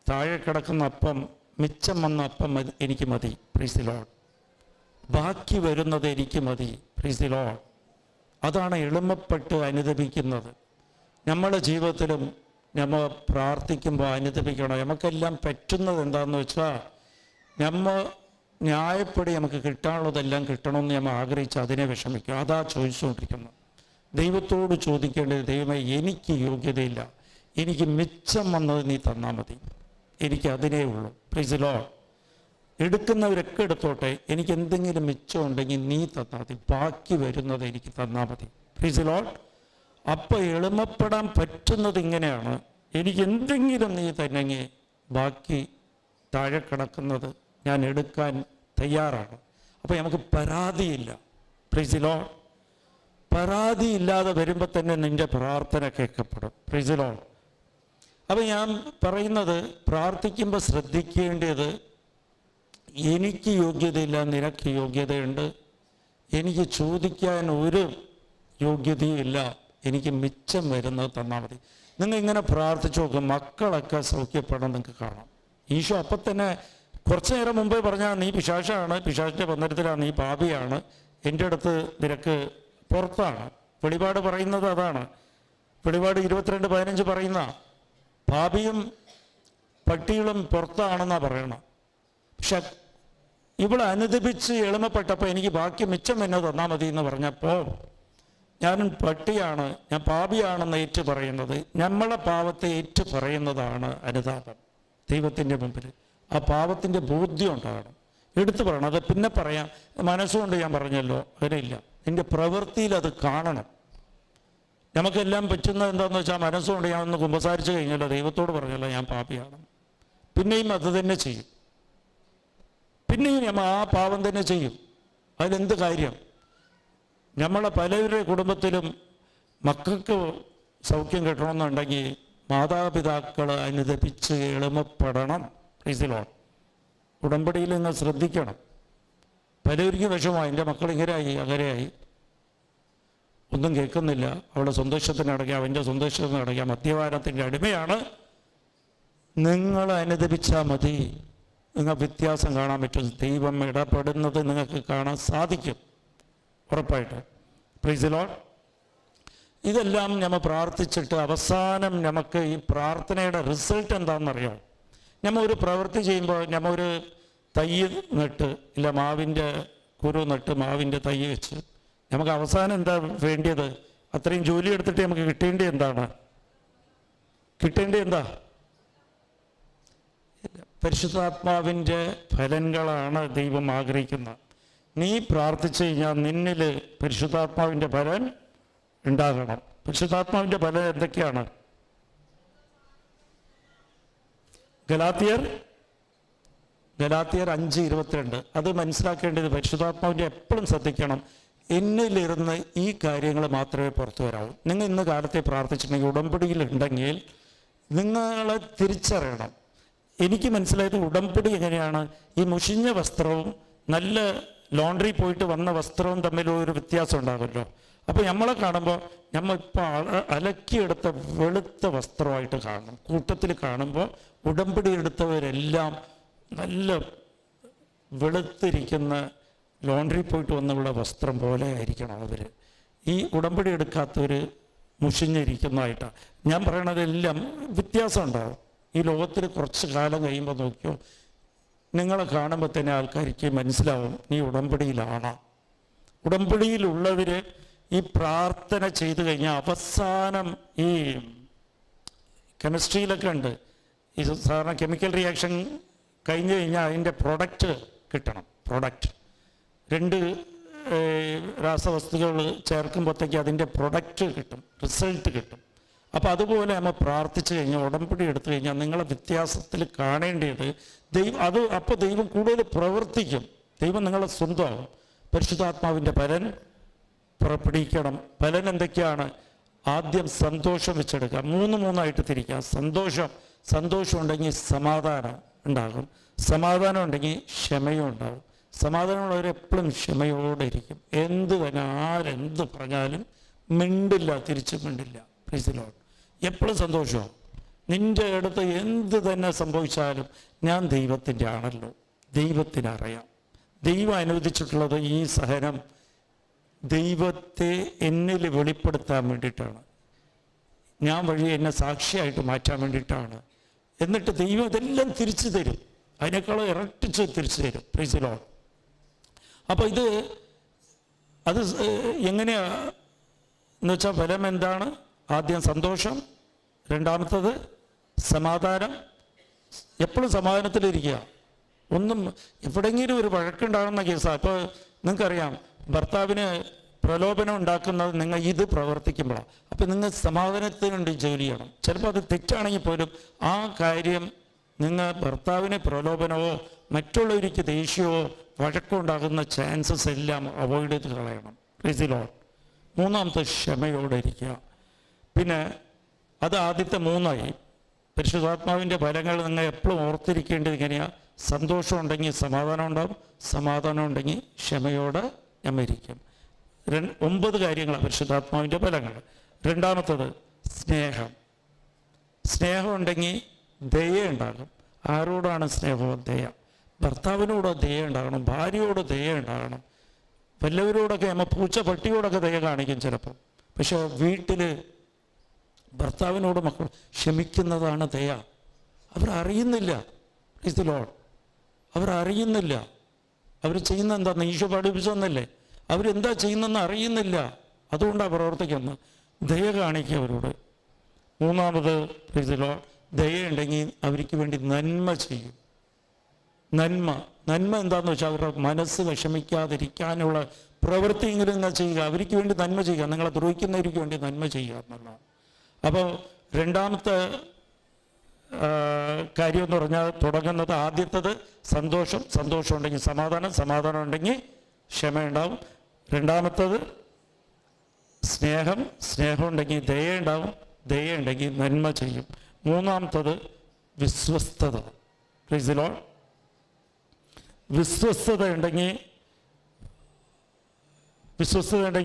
A: താഴെ കിടക്കുന്ന അപ്പം, മിച്ചം വന്ന അപ്പം എനിക്ക് മതി. Price the Lord. ബാക്കി വരുന്നത് എനിക്ക് മതി. Price the Lord. അതാണ് എളിമപ്പെട്ട് അനുദപിക്കുന്നത്. നമ്മുടെ ജീവിതത്തിലും നമ്മൾ പ്രാർത്ഥിക്കുമ്പോൾ അനുദപിക്കണം. നമുക്കെല്ലാം പറ്റുന്നത് എന്താണെന്ന് വെച്ചാൽ, നമ്മൾ ന്യായപ്പടി നമുക്ക് കിട്ടാനുള്ളതെല്ലാം കിട്ടണമെന്ന് നമ്മൾ ആഗ്രഹിച്ച് അതിനെ വിഷമിക്കും. അതാ ചോദിച്ചുകൊണ്ടിരിക്കുന്നത്. ദൈവത്തോട് ചോദിക്കേണ്ടത്, ദൈവമേ, എനിക്ക് യോഗ്യതയില്ല, എനിക്ക് മിച്ചം വന്നത് നീ തന്നാൽ മതി, എനിക്ക് അതിനേ ഉള്ളൂ. Price the Lord. എടുക്കുന്നവരൊക്കെ എടുത്തോട്ടെ, എനിക്ക് എന്തെങ്കിലും മിച്ചം ഉണ്ടെങ്കിൽ നീ തന്നാൽ മതി, ബാക്കി വരുന്നത് എനിക്ക് തന്നാൽ മതി. Price the Lord. അപ്പം എളിമപ്പെടാൻ പറ്റുന്നത് ഇങ്ങനെയാണ്. എനിക്ക് എന്തെങ്കിലും നീ തന്നെങ്കിൽ ബാക്കി താഴെ കിടക്കുന്നത് ഞാൻ എടുക്കാൻ തയ്യാറാണ്. അപ്പോൾ നമുക്ക് പരാതിയില്ല. Price the Lord. പരാതിയില്ലാതെ വരുമ്പോൾ തന്നെ നിൻ്റെ പ്രാർത്ഥന കേൾക്കപ്പെടും. Price the Lord. അപ്പോൾ ഞാൻ പറയുന്നത്, പ്രാർത്ഥിക്കുമ്പോൾ ശ്രദ്ധിക്കേണ്ടത്, എനിക്ക് യോഗ്യതയില്ല, നിനക്ക് യോഗ്യതയുണ്ട്. എനിക്ക് ചോദിക്കാൻ ഒരു യോഗ്യതയുമില്ല, എനിക്ക് മിച്ചം വരുന്നത് തന്നാൽ മതി. നിങ്ങൾ ഇങ്ങനെ പ്രാർത്ഥിച്ചു നോക്കും, മക്കളൊക്കെ സൗഖ്യപ്പെടാൻ നിങ്ങൾക്ക് കാണാം. ഈശോ അപ്പം തന്നെ കുറച്ചു നേരം മുമ്പേ പറഞ്ഞാൽ നീ പിശാചാണ്, പിശാചിൻ്റെ ബന്ധനത്തിലാണ്, നീ പാപിയാണ്, എൻ്റെ അടുത്ത് നിനക്ക് പുറത്താണ്. വെളിപാട് പറയുന്നത് അതാണ്. വെളിപാട് 22:15 പറയുന്ന പാപിയും പട്ടികളും പുറത്താണെന്നാണ് പറയണം. പക്ഷെ ഇവിടെ അനുദപിച്ച് എളിമപ്പെട്ടപ്പോൾ എനിക്ക് ബാക്കി മിച്ചം എന്നെ തന്നാൽ മതി എന്ന് പറഞ്ഞപ്പോൾ ഞാൻ പട്ടിയാണ്, ഞാൻ പാപിയാണെന്ന് ഏറ്റു പറയുന്നത്, നമ്മളെ പാവത്തെ ഏറ്റു പറയുന്നതാണ് അനുതാപം ദൈവത്തിൻ്റെ മുമ്പിൽ. ആ പാവത്തിൻ്റെ ബോധ്യം ഉണ്ടാകണം, എടുത്തു പറയണം. അത് പിന്നെ പറയാം, മനസ്സുകൊണ്ട് ഞാൻ പറഞ്ഞല്ലോ, അങ്ങനെയില്ല. എൻ്റെ പ്രവൃത്തിയിൽ അത് കാണണം. നമുക്കെല്ലാം പറ്റുന്നത് എന്താണെന്ന് വെച്ചാൽ മനസ്സുകൊണ്ട് ഞാൻ ഒന്ന് കുമ്പസാരിച്ച് കഴിഞ്ഞല്ലോ, ദൈവത്തോട് പറഞ്ഞല്ലോ ഞാൻ പാപിയാണ്, പിന്നെയും അത് തന്നെ ചെയ്യും, പിന്നെയും നമ്മൾ ആ പാപം തന്നെ ചെയ്യും. അതിലെന്ത് കാര്യം? നമ്മളെ പലരുടെ കുടുംബത്തിലും മക്കൾക്ക് സൗഖ്യം കിട്ടണമെന്നുണ്ടെങ്കിൽ മാതാപിതാക്കൾ അനുദപിച്ച് എളിമപ്പെടണം. ഉടമ്പടിയിൽ നിങ്ങൾ ശ്രദ്ധിക്കണം. പലർക്കും വിഷമമായി, എൻ്റെ മക്കൾ ഇങ്ങനെയായി അങ്ങനെയായി, ഒന്നും കേൾക്കുന്നില്ല, അവളുടെ സന്തോഷത്തിന് അടയ്ക്കാം, അവൻ്റെ സന്തോഷത്തിന് അടയ്ക്കാം, മദ്യപാനത്തിൻ്റെ അടിമയാണ്. നിങ്ങൾ അനുദപിച്ചാൽ മതി, നിങ്ങൾ വ്യത്യാസം കാണാൻ പറ്റും. ദൈവം ഇടപെടുന്നത് നിങ്ങൾക്ക് കാണാൻ സാധിക്കും, ഉറപ്പായിട്ട്. Price the Lord. ഇതെല്ലാം നമ്മൾ പ്രാർത്ഥിച്ചിട്ട് അവസാനം നമുക്ക് ഈ പ്രാർത്ഥനയുടെ റിസൾട്ട് എന്താണെന്നറിയോ? നമ്മൾ ഒരു പ്രവൃത്തി ചെയ്യുമ്പോൾ നമ്മൾ ഒരു തൈ നട്ട്, ഇല്ല മാവിൻ്റെ കുരു നട്ട് മാവിൻ്റെ തൈ വെച്ച് നമുക്ക് അവസാനം എന്താ വേണ്ടിയത്? അത്രയും ജോലി എടുത്തിട്ട് നമുക്ക് കിട്ടേണ്ടത് എന്താണ്? കിട്ടേണ്ടത് എന്താ? പരിശുദ്ധാത്മാവിൻ്റെ ഫലങ്ങളാണ് ദൈവം ആഗ്രഹിക്കുന്നത്. നീ പ്രാർത്ഥിച്ചു കഴിഞ്ഞാൽ നിന്നിൽ പരിശുദ്ധാത്മാവിൻ്റെ ഫലം ഉണ്ടാകണം. പരിശുദ്ധാത്മാവിൻ്റെ ഫലം എന്തൊക്കെയാണ്? ഗലാത്യർ 5:22. അത് മനസ്സിലാക്കേണ്ടത് പരിശുദ്ധാത്മാവിൻ്റെ എപ്പോഴും ശ്രദ്ധിക്കണം. എന്നിലിരുന്ന് ഈ കാര്യങ്ങൾ മാത്രമേ പുറത്തു വരാവൂ. നിങ്ങൾ ഇന്ന് കാലത്തെ പ്രാർത്ഥിച്ചിട്ടുണ്ടെങ്കിൽ, ഉടമ്പടിയിലുണ്ടെങ്കിൽ നിങ്ങളെ തിരിച്ചറിയണം. എനിക്ക് മനസ്സിലായത് ഉടമ്പടി എങ്ങനെയാണ്? ഈ മുഷിഞ്ഞ വസ്ത്രവും നല്ല ലോണ്ടറി പോയിട്ട് വന്ന വസ്ത്രവും തമ്മിൽ ഒരു വ്യത്യാസം ഉണ്ടാകുമല്ലോ. അപ്പോൾ നമ്മളെ കാണുമ്പോൾ നമ്മളിപ്പോൾ അലക്കിയെടുത്ത വെളുത്ത വസ്ത്രമായിട്ട് കാണണം. കൂട്ടത്തിൽ കാണുമ്പോൾ ഉടമ്പടി എടുത്തവരെല്ലാം നല്ല വെളുത്തിരിക്കുന്ന ലോണ്ടറി പോയിട്ട് വന്നുള്ള വസ്ത്രം പോലെ ആയിരിക്കണം അവർ. ഈ ഉടമ്പടി എടുക്കാത്തവർ മുഷിഞ്ഞിരിക്കുന്നതായിട്ടാണ് ഞാൻ പറയണതെല്ലാം വ്യത്യാസം ഉണ്ടാകും. ഈ ലോകത്തിൽ കുറച്ച് കാലം കഴിയുമ്പോൾ നോക്കിയോ, നിങ്ങളെ കാണുമ്പോൾ തന്നെ ആൾക്കാർക്ക് മനസ്സിലാവും നീ ഉടമ്പടിയിലാണ്. ഉടമ്പടിയിലുള്ളവർ ഈ പ്രാർത്ഥന ചെയ്തു കഴിഞ്ഞാൽ അവസാനം ഈ കെമിസ്ട്രിയിലൊക്കെ ഉണ്ട്, ഈ സാധാരണ കെമിക്കൽ റിയാക്ഷൻ കഴിഞ്ഞ് കഴിഞ്ഞാൽ അതിൻ്റെ പ്രൊഡക്റ്റ് കിട്ടണം. പ്രൊഡക്റ്റ് 2 രാസവസ്തുക്കൾ ചേർക്കുമ്പോഴത്തേക്ക് അതിൻ്റെ പ്രൊഡക്റ്റ് കിട്ടും, റിസൾട്ട് കിട്ടും. അപ്പോൾ അതുപോലെ നമ്മൾ പ്രാർത്ഥിച്ചു കഴിഞ്ഞാൽ, ഉടമ്പടി എടുത്തു കഴിഞ്ഞാൽ നിങ്ങളെ വ്യത്യാസത്തിൽ കാണേണ്ടത് അപ്പോൾ ദൈവം കൂടുതൽ പ്രവർത്തിക്കും. ദൈവം നിങ്ങളെ സ്വന്തമാകും. പരിശുദ്ധാത്മാവിൻ്റെ ഫലം പുറപ്പെടുവിക്കണം. ഫലം എന്തൊക്കെയാണ്? ആദ്യം സന്തോഷം വെച്ചെടുക്കുക. 3 തിരിക്കുക. സന്തോഷം ഉണ്ടെങ്കിൽ സമാധാനം ഉണ്ടാകും. സമാധാനം ഉണ്ടെങ്കിൽ ക്ഷമയും ഉണ്ടാകും. സമാധാനമുള്ളവരെപ്പോഴും ക്ഷമയോടെ ഇരിക്കും. എന്ത് തന്നെ ആരെന്ത് പറഞ്ഞാലും മിണ്ടില്ല, തിരിച്ച് മിണ്ടില്ല. Praise the Lord. എപ്പോഴും സന്തോഷവും. നിൻ്റെ അടുത്ത് എന്ത് തന്നെ സംഭവിച്ചാലും ഞാൻ ദൈവത്തിൻ്റെ ആണല്ലോ, ദൈവത്തിനറിയാം. ദൈവം അനുവദിച്ചിട്ടുള്ളത് ഈ സഹനം ദൈവത്തെ എന്നിൽ വെളിപ്പെടുത്താൻ വേണ്ടിയിട്ടാണ്, ഞാൻ വഴി എന്നെ സാക്ഷിയായിട്ട് മാറ്റാൻ വേണ്ടിയിട്ടാണ്. എന്നിട്ട് ദൈവം ഇതെല്ലാം തിരിച്ചു തരും, അതിനേക്കാളും ഇരട്ടിച്ച് തിരിച്ചു തരും. Price the Lord. അപ്പോൾ അത് എങ്ങനെയാന്ന് വെച്ചാൽ ഫലം എന്താണ്? ആദ്യം സന്തോഷം, രണ്ടാമത്തത് സമാധാനം. എപ്പോഴും സമാധാനത്തിലിരിക്കുക. ഒന്നും എവിടെയെങ്കിലും ഒരു വഴക്കുണ്ടാകുന്ന കേസാണ്. അപ്പോൾ നിങ്ങൾക്കറിയാം, ഭർത്താവിന് പ്രലോഭനം ഉണ്ടാക്കുന്നത് നിങ്ങൾ ഇത് പ്രവർത്തിക്കുമ്പോഴാണ്. അപ്പോൾ നിങ്ങൾ സമാധാനത്തിനുണ്ട് ജോലി ചെയ്യണം. ചിലപ്പോൾ അത് തെറ്റാണെങ്കിൽ പോലും ആ കാര്യം നിങ്ങൾ ഭർത്താവിന് പ്രലോഭനമോ മറ്റുള്ളവർക്ക് ദേഷ്യമോ വഴക്കോ ഉണ്ടാകുന്ന ചാൻസസ് എല്ലാം അവോയ്ഡ് ചെയ്ത് കളയണം. Price the Lord. മൂന്നാമത്തെ ക്ഷമയോടെ ഇരിക്കുക. പിന്നെ അത് ആദ്യത്തെ 3. പരിശുദ്ധാത്മാവിൻ്റെ ഫലങ്ങൾ നിങ്ങൾ എപ്പോഴും ഓർത്തിരിക്കേണ്ടത് എങ്ങനെയാണ്? സന്തോഷം ഉണ്ടെങ്കിൽ സമാധാനം ഉണ്ടാവും, സമാധാനം ഉണ്ടെങ്കിൽ ക്ഷമയോടെ ഞാൻ മരിക്കും. 9 കാര്യങ്ങളാണ് പരിശുദ്ധാത്മാവിൻ്റെ ഫലങ്ങൾ. രണ്ടാമത്തത് സ്നേഹം. സ്നേഹം ഉണ്ടെങ്കിൽ ദയ ഉണ്ടാകും. ആരോടാണ് സ്നേഹം? ദയ. ഭർത്താവിനോട് ദയ ഉണ്ടാകണം, ഭാര്യയോട് ദയ ഉണ്ടാകണം. വല്ലവരോടൊക്കെ നമ്മൾ പൂച്ച പട്ടിയോടൊക്കെ ദയ കാണിക്കും ചിലപ്പോൾ. പക്ഷെ വീട്ടിൽ ഭർത്താവിനോട് മക്കൾ ക്ഷമിക്കുന്നതാണ് ദയ. അവരറിയുന്നില്ല. Is the Lord. അവരറിയുന്നില്ല അവർ ചെയ്യുന്ന എന്താണെന്ന്. ഈശോ പഠിപ്പിച്ചെന്നല്ലേ, അവരെന്താ ചെയ്യുന്നതെന്ന് അറിയുന്നില്ല. അതുകൊണ്ടാണ് പ്രവർത്തിക്കുന്നത്. ദയ കാണിക്കുക അവരോട്. മൂന്നാമത് ഈസ് ദി ലോർഡ്, ദയുണ്ടെങ്കിൽ അവർക്ക് വേണ്ടി നന്മ ചെയ്യും. നന്മ എന്താണെന്ന് വെച്ചാൽ അവരുടെ മനസ്സ് വിഷമിക്കാതിരിക്കാനുള്ള പ്രവൃത്തിയെങ്കിലും നിങ്ങൾ ചെയ്യുക. അവർക്ക് വേണ്ടി നന്മ ചെയ്യുക. നിങ്ങളെ ദ്രോഹിക്കുന്നവർക്ക് വേണ്ടി നന്മ ചെയ്യുക എന്നുള്ളതാണ്. അപ്പോൾ രണ്ടാമത്തെ കാര്യം എന്ന് പറഞ്ഞാൽ തുടങ്ങുന്നത്, ആദ്യത്തത് സന്തോഷം. സന്തോഷം ഉണ്ടെങ്കിൽ സമാധാനം, സമാധാനം ഉണ്ടെങ്കിൽ ക്ഷമയുണ്ടാവും. രണ്ടാമത്തത് സ്നേഹം. സ്നേഹം ഉണ്ടെങ്കിൽ ദയ ഉണ്ടാവും, ദയ ഉണ്ടെങ്കിൽ നന്മ ചെയ്യും. മൂന്നാമത്തത് വിശ്വസ്തത. Price the Lord. വിശ്വസ്തത ഉണ്ടെങ്കിൽ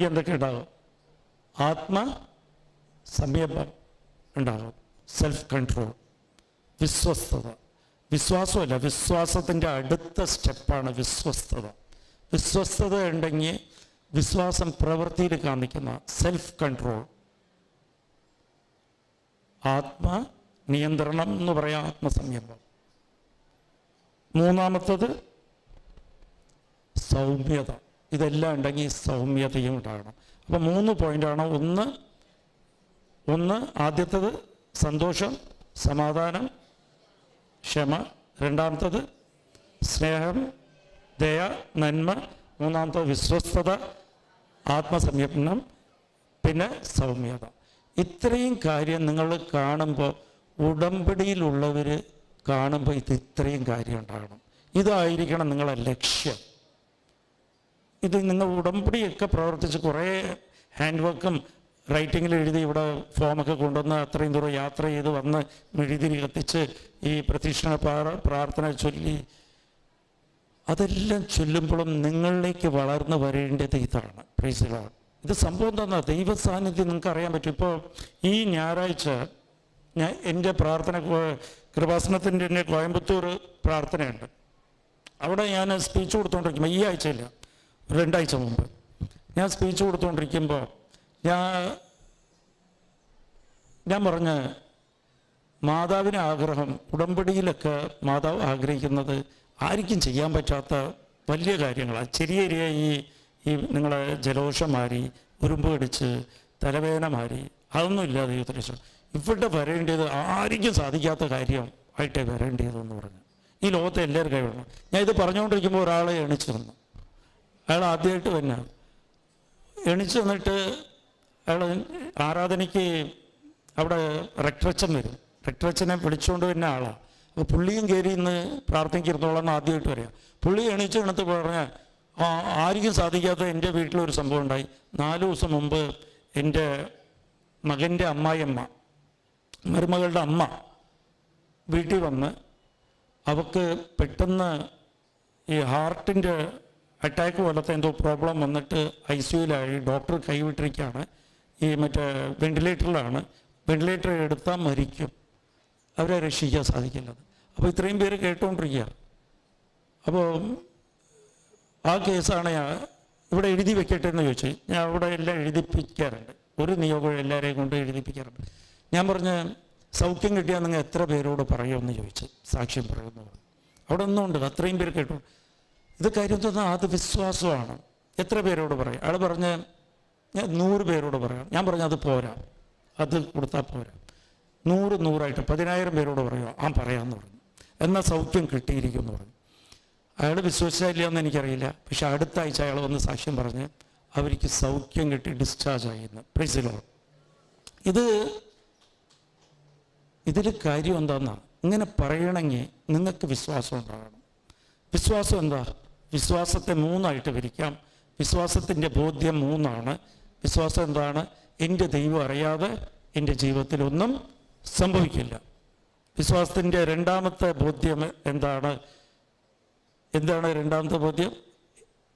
A: എന്തൊക്കെ ഉണ്ടാകും? ആത്മസംയമനം ഉണ്ടാകും, സെൽഫ് കൺട്രോൾ. വിശ്വസ്തത. വിശ്വാസമല്ല, വിശ്വാസത്തിൻ്റെ അടുത്ത സ്റ്റെപ്പാണ് വിശ്വസ്തത. വിശ്വസ്തത ഉണ്ടെങ്കിൽ വിശ്വാസം പ്രവൃത്തിയിൽ കാണിക്കുന്ന സെൽഫ് കൺട്രോൾ, ആത്മനിയന്ത്രണം എന്ന് പറയാം, ആത്മസംയമനം. മൂന്നാമത്തത് സൗമ്യത. ഇതെല്ലാം ഉണ്ടെങ്കിൽ സൗമ്യതയും ഉണ്ടാകണം. അപ്പം 3 പോയിൻ്റാണ്. ഒന്ന് ആദ്യത്തത് സന്തോഷം, സമാധാനം, ക്ഷമ. രണ്ടാമത്തത് സ്നേഹം, ദയ, നന്മ. മൂന്നാമത്തത് വിശ്വസ്തത, ആത്മസംയമനം, പിന്നെ സൗമ്യത. ഇത്രയും കാര്യം നിങ്ങൾ കാണുമ്പോൾ, ഉടമ്പടിയിലുള്ളവർ കാണുമ്പോൾ ഇത്രയും കാര്യം ഉണ്ടാകണം. ഇതായിരിക്കണം നിങ്ങളെ ലക്ഷ്യം. ഇത് നിങ്ങൾ ഉടമ്പടിയൊക്കെ പ്രവർത്തിച്ച് കുറേ ഹാൻഡ് വർക്കും റൈറ്റിങ്ങിൽ എഴുതി ഇവിടെ ഫോമൊക്കെ കൊണ്ടുവന്ന് അത്രയും ദൂരം യാത്ര ചെയ്ത് വന്ന് മെഴുതിരി കത്തിച്ച് ഈ പ്രദക്ഷിണ പ്രാർത്ഥന ചൊല്ലി അതെല്ലാം ചൊല്ലുമ്പോഴും നിങ്ങളിലേക്ക് വളർന്നു വരേണ്ടത് ഇതാണ്. Price the Lord. ഇത് സംഭവം എന്താ? ദൈവ സാന്നിധ്യം നിങ്ങൾക്ക് അറിയാൻ പറ്റും. ഇപ്പോൾ ഈ ഞായറാഴ്ച എൻ്റെ പ്രാർത്ഥന കൃപാസനത്തിൻ്റെ തന്നെ കോയമ്പത്തൂർ പ്രാർത്ഥനയുണ്ട്. അവിടെ ഞാൻ സ്പീച്ച് കൊടുത്തുകൊണ്ടിരിക്കുമ്പോൾ, ഈ ആഴ്ചയില്ല, 2 ആഴ്ച മുമ്പ് ഞാൻ സ്പീച്ച് കൊടുത്തുകൊണ്ടിരിക്കുമ്പോൾ ഞാൻ പറഞ്ഞ മാതാവിന് ആഗ്രഹം, ഉടമ്പടിയിലൊക്കെ മാതാവ് ആഗ്രഹിക്കുന്നത് ആർക്കും ചെയ്യാൻ പറ്റാത്ത വലിയ കാര്യങ്ങളാണ്. ചെറിയ ഈ നിങ്ങളെ ജലദോഷം മാറി, ഉറുമ്പ് കടിച്ച്, തലവേദന മാറി, അതൊന്നും ഇല്ല ദൈവത്തിന്. ഇവിടെ വരേണ്ടത് ആർക്കും സാധിക്കാത്ത കാര്യം ആയിട്ടേ വരേണ്ടതെന്ന് പറഞ്ഞു. ഈ ലോകത്തെ എല്ലാവരും കൈവിടണം. ഞാൻ ഇത് പറഞ്ഞുകൊണ്ടിരിക്കുമ്പോൾ ഒരാളെ എണിച്ചു വന്നു. അയാൾ ആദ്യമായിട്ട് തന്നെ എണിച്ചു വന്നിട്ട് അയാൾ ആരാധനയ്ക്ക് അവിടെ റെക്ടറച്ചൻ വരും. റെക്ടറച്ചനെ വിളിച്ചുകൊണ്ട് വരുന്ന ആളാണ്. അപ്പോൾ പുള്ളിയും കയറി ഇന്ന് പ്രാർത്ഥിച്ചിരുന്നോളാം ആദ്യമായിട്ട് പറയാം. പുള്ളി എണീച്ച് കിണത്ത് പറഞ്ഞാൽ ആർക്കും സാധിക്കാത്ത എൻ്റെ വീട്ടിലൊരു സംഭവം ഉണ്ടായി. 4 ദിവസം മുമ്പ് എൻ്റെ മകൻ്റെ അമ്മായിയമ്മ, മരുമകളുടെ അമ്മ വീട്ടിൽ വന്ന് അവൾക്ക് പെട്ടെന്ന് ഈ ഹാർട്ടിൻ്റെ അറ്റാക്ക് പോലത്തെ എന്തോ പ്രോബ്ലം വന്നിട്ട് ICUലായി. ഡോക്ടർ കൈവിട്ടിരിക്കുകയാണ്. ഈ മറ്റേ വെന്റിലേറ്ററിലാണ്. വെന്റിലേറ്റർ എടുത്താൽ മരിക്കും, അവരെ രക്ഷിക്കാൻ സാധിക്കില്ലത്. അപ്പോൾ ഇത്രയും പേര് കേട്ടുകൊണ്ടിരിക്കുക. അപ്പോൾ ആ കേസാണ് ഇവിടെ എഴുതി വെക്കട്ടെ എന്ന് ചോദിച്ചു. ഞാൻ അവിടെ എല്ലാം എഴുതിപ്പിക്കാറുണ്ട്, ഒരു നിയോഗം എല്ലാവരെയും കൊണ്ട് എഴുതിപ്പിക്കാറുണ്ട്. ഞാൻ പറഞ്ഞ് സൗഖ്യം കിട്ടിയാൽ നിങ്ങൾ എത്ര പേരോട് പറയുമെന്ന് ചോദിച്ചു. സാക്ഷ്യം പറയുമെന്ന് പറഞ്ഞു. അവിടെ ഒന്നുമുണ്ട്, അത്രയും പേര് കേട്ടു. ഇത് കാര്യം തോന്നുന്നത് അത് വിശ്വാസമാണ്. എത്ര പേരോട് പറയും? അയാൾ പറഞ്ഞ് ഞാൻ 100 പേരോട് പറയാം. ഞാൻ പറഞ്ഞു അത് പോരാ, അത് കൊടുത്താൽ പോരാ, 100 10,000 പേരോട് പറയുമോ? പറയാമെന്ന് പറഞ്ഞു. എന്നാൽ സൗഖ്യം കിട്ടിയിരിക്കുമെന്ന് പറഞ്ഞു. അയാൾ വിശ്വസിച്ചില്ല എന്ന് എനിക്കറിയില്ല. പക്ഷെ അടുത്ത ആഴ്ച അയാൾ വന്ന് സാക്ഷ്യം പറഞ്ഞ് അവർക്ക് സൗഖ്യം കിട്ടി ഡിസ്ചാർജ് ആയിരുന്നു. Price the Lord. ഇതിൽ കാര്യം എന്താണെന്നാ, ഇങ്ങനെ പറയണമെങ്കിൽ നിങ്ങൾക്ക് വിശ്വാസം ഉണ്ടാകണം. വിശ്വാസം എന്താ? വിശ്വാസത്തെ 3ആയിട്ട് വിരിക്കാം. വിശ്വാസത്തിൻ്റെ ബോധ്യം 3ആണ്. വിശ്വാസം എന്താണ്? എൻ്റെ ദൈവം അറിയാതെ എൻ്റെ ജീവിതത്തിലൊന്നും സംഭവിക്കില്ല. വിശ്വാസത്തിൻ്റെ രണ്ടാമത്തെ ബോധ്യം എന്താണ്? എന്താണ് രണ്ടാമത്തെ ബോധ്യം?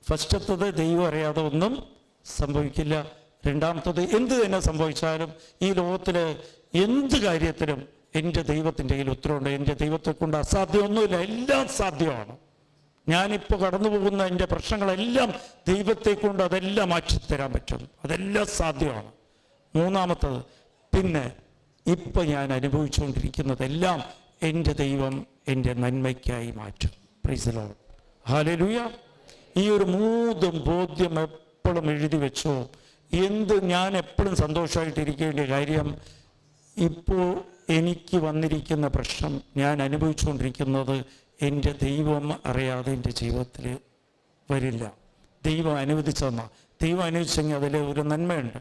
A: ഫസ്റ്റത്തത് ദൈവം അറിയാതെ ഒന്നും സംഭവിക്കില്ല. രണ്ടാമത്തത് എന്ത് തന്നെ സംഭവിച്ചാലും ഈ ലോകത്തിൽ എന്ത് കാര്യത്തിലും എൻ്റെ ദൈവത്തിൻ്റെ കയ്യിൽ ഉത്തരവുണ്ട്. എൻ്റെ ദൈവത്തെ കൊണ്ട് അസാധ്യമൊന്നുമില്ല, എല്ലാം സാധ്യമാണ്. ഞാനിപ്പോൾ കടന്നു പോകുന്ന എൻ്റെ പ്രശ്നങ്ങളെല്ലാം ദൈവത്തെ കൊണ്ട് അതെല്ലാം മാറ്റിത്തരാൻ പറ്റും, അതെല്ലാം സാധ്യമാണ്. മൂന്നാമത്തത്, പിന്നെ ഇപ്പം ഞാൻ അനുഭവിച്ചുകൊണ്ടിരിക്കുന്നതെല്ലാം എൻ്റെ ദൈവം എൻ്റെ നന്മയ്ക്കായി മാറ്റും. Price the Lord, hallelujah. ഈ ഒരു ബോധ്യം എപ്പോഴും എഴുതി വെച്ചോ. ഞാൻ എപ്പോഴും സന്തോഷമായിട്ടിരിക്കേണ്ട കാര്യം, ഇപ്പോൾ എനിക്ക് വന്നിരിക്കുന്ന പ്രശ്നം, ഞാൻ അനുഭവിച്ചുകൊണ്ടിരിക്കുന്നത് എൻ്റെ ദൈവം അറിയാതെ എൻ്റെ ജീവിതത്തിൽ വരില്ല. ദൈവം അനുവദിച്ചെന്ന, ദൈവം അനുവദിച്ചെങ്കിൽ അതിൽ ഒരു നന്മയുണ്ട്.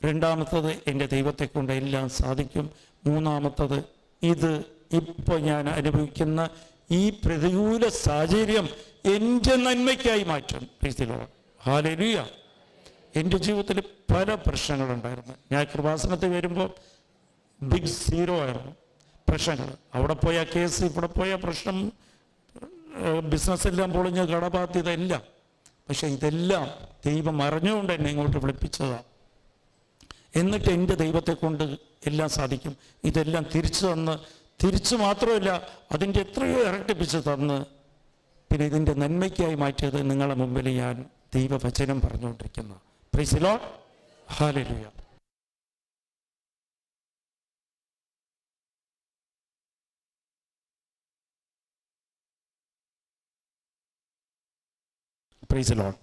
A: രണ്ടാമത്തത്, എൻ്റെ ദൈവത്തെ കൊണ്ട് എല്ലാം സാധിക്കും. മൂന്നാമത്തത്, ഇത് ഇപ്പോൾ ഞാൻ അനുഭവിക്കുന്ന ഈ പ്രതികൂല സാഹചര്യം എൻ്റെ നന്മയ്ക്കായി മാറ്റും. Price the Lord, hallelujah. എൻ്റെ ജീവിതത്തിൽ പല പ്രശ്നങ്ങളുണ്ടായിരുന്നു. ഞാൻ കൃപാസനത്തിൽ വരുമ്പോൾ ബിഗ് സീറോ ആയിരുന്നു പ്രശ്നങ്ങൾ. അവിടെ പോയ കേസ്, ഇവിടെ പോയ പ്രശ്നം, ബിസിനസ്സെല്ലാം പൊളിഞ്ഞ്, കടബാധ്യത എല്ലാം. പക്ഷെ ഇതെല്ലാം ദൈവം അറിഞ്ഞുകൊണ്ട് എന്നെ ഇങ്ങോട്ട് വിളിപ്പിച്ചതാണ്. എന്നിട്ട് എൻ്റെ ദൈവത്തെ കൊണ്ട് എല്ലാം സാധിക്കും. ഇതെല്ലാം തിരിച്ചു മാത്രമല്ല, അതിൻ്റെ എത്രയോ ഇരട്ടിപ്പിച്ച് തന്ന്, പിന്നെ ഇതിൻ്റെ നന്മയ്ക്കായി മാറ്റിയത് നിങ്ങളുടെ മുമ്പിൽ ഞാൻ ദൈവവചനം പറഞ്ഞുകൊണ്ടിരിക്കുന്ന. Price the Lord, hallelujah. Price the Lord.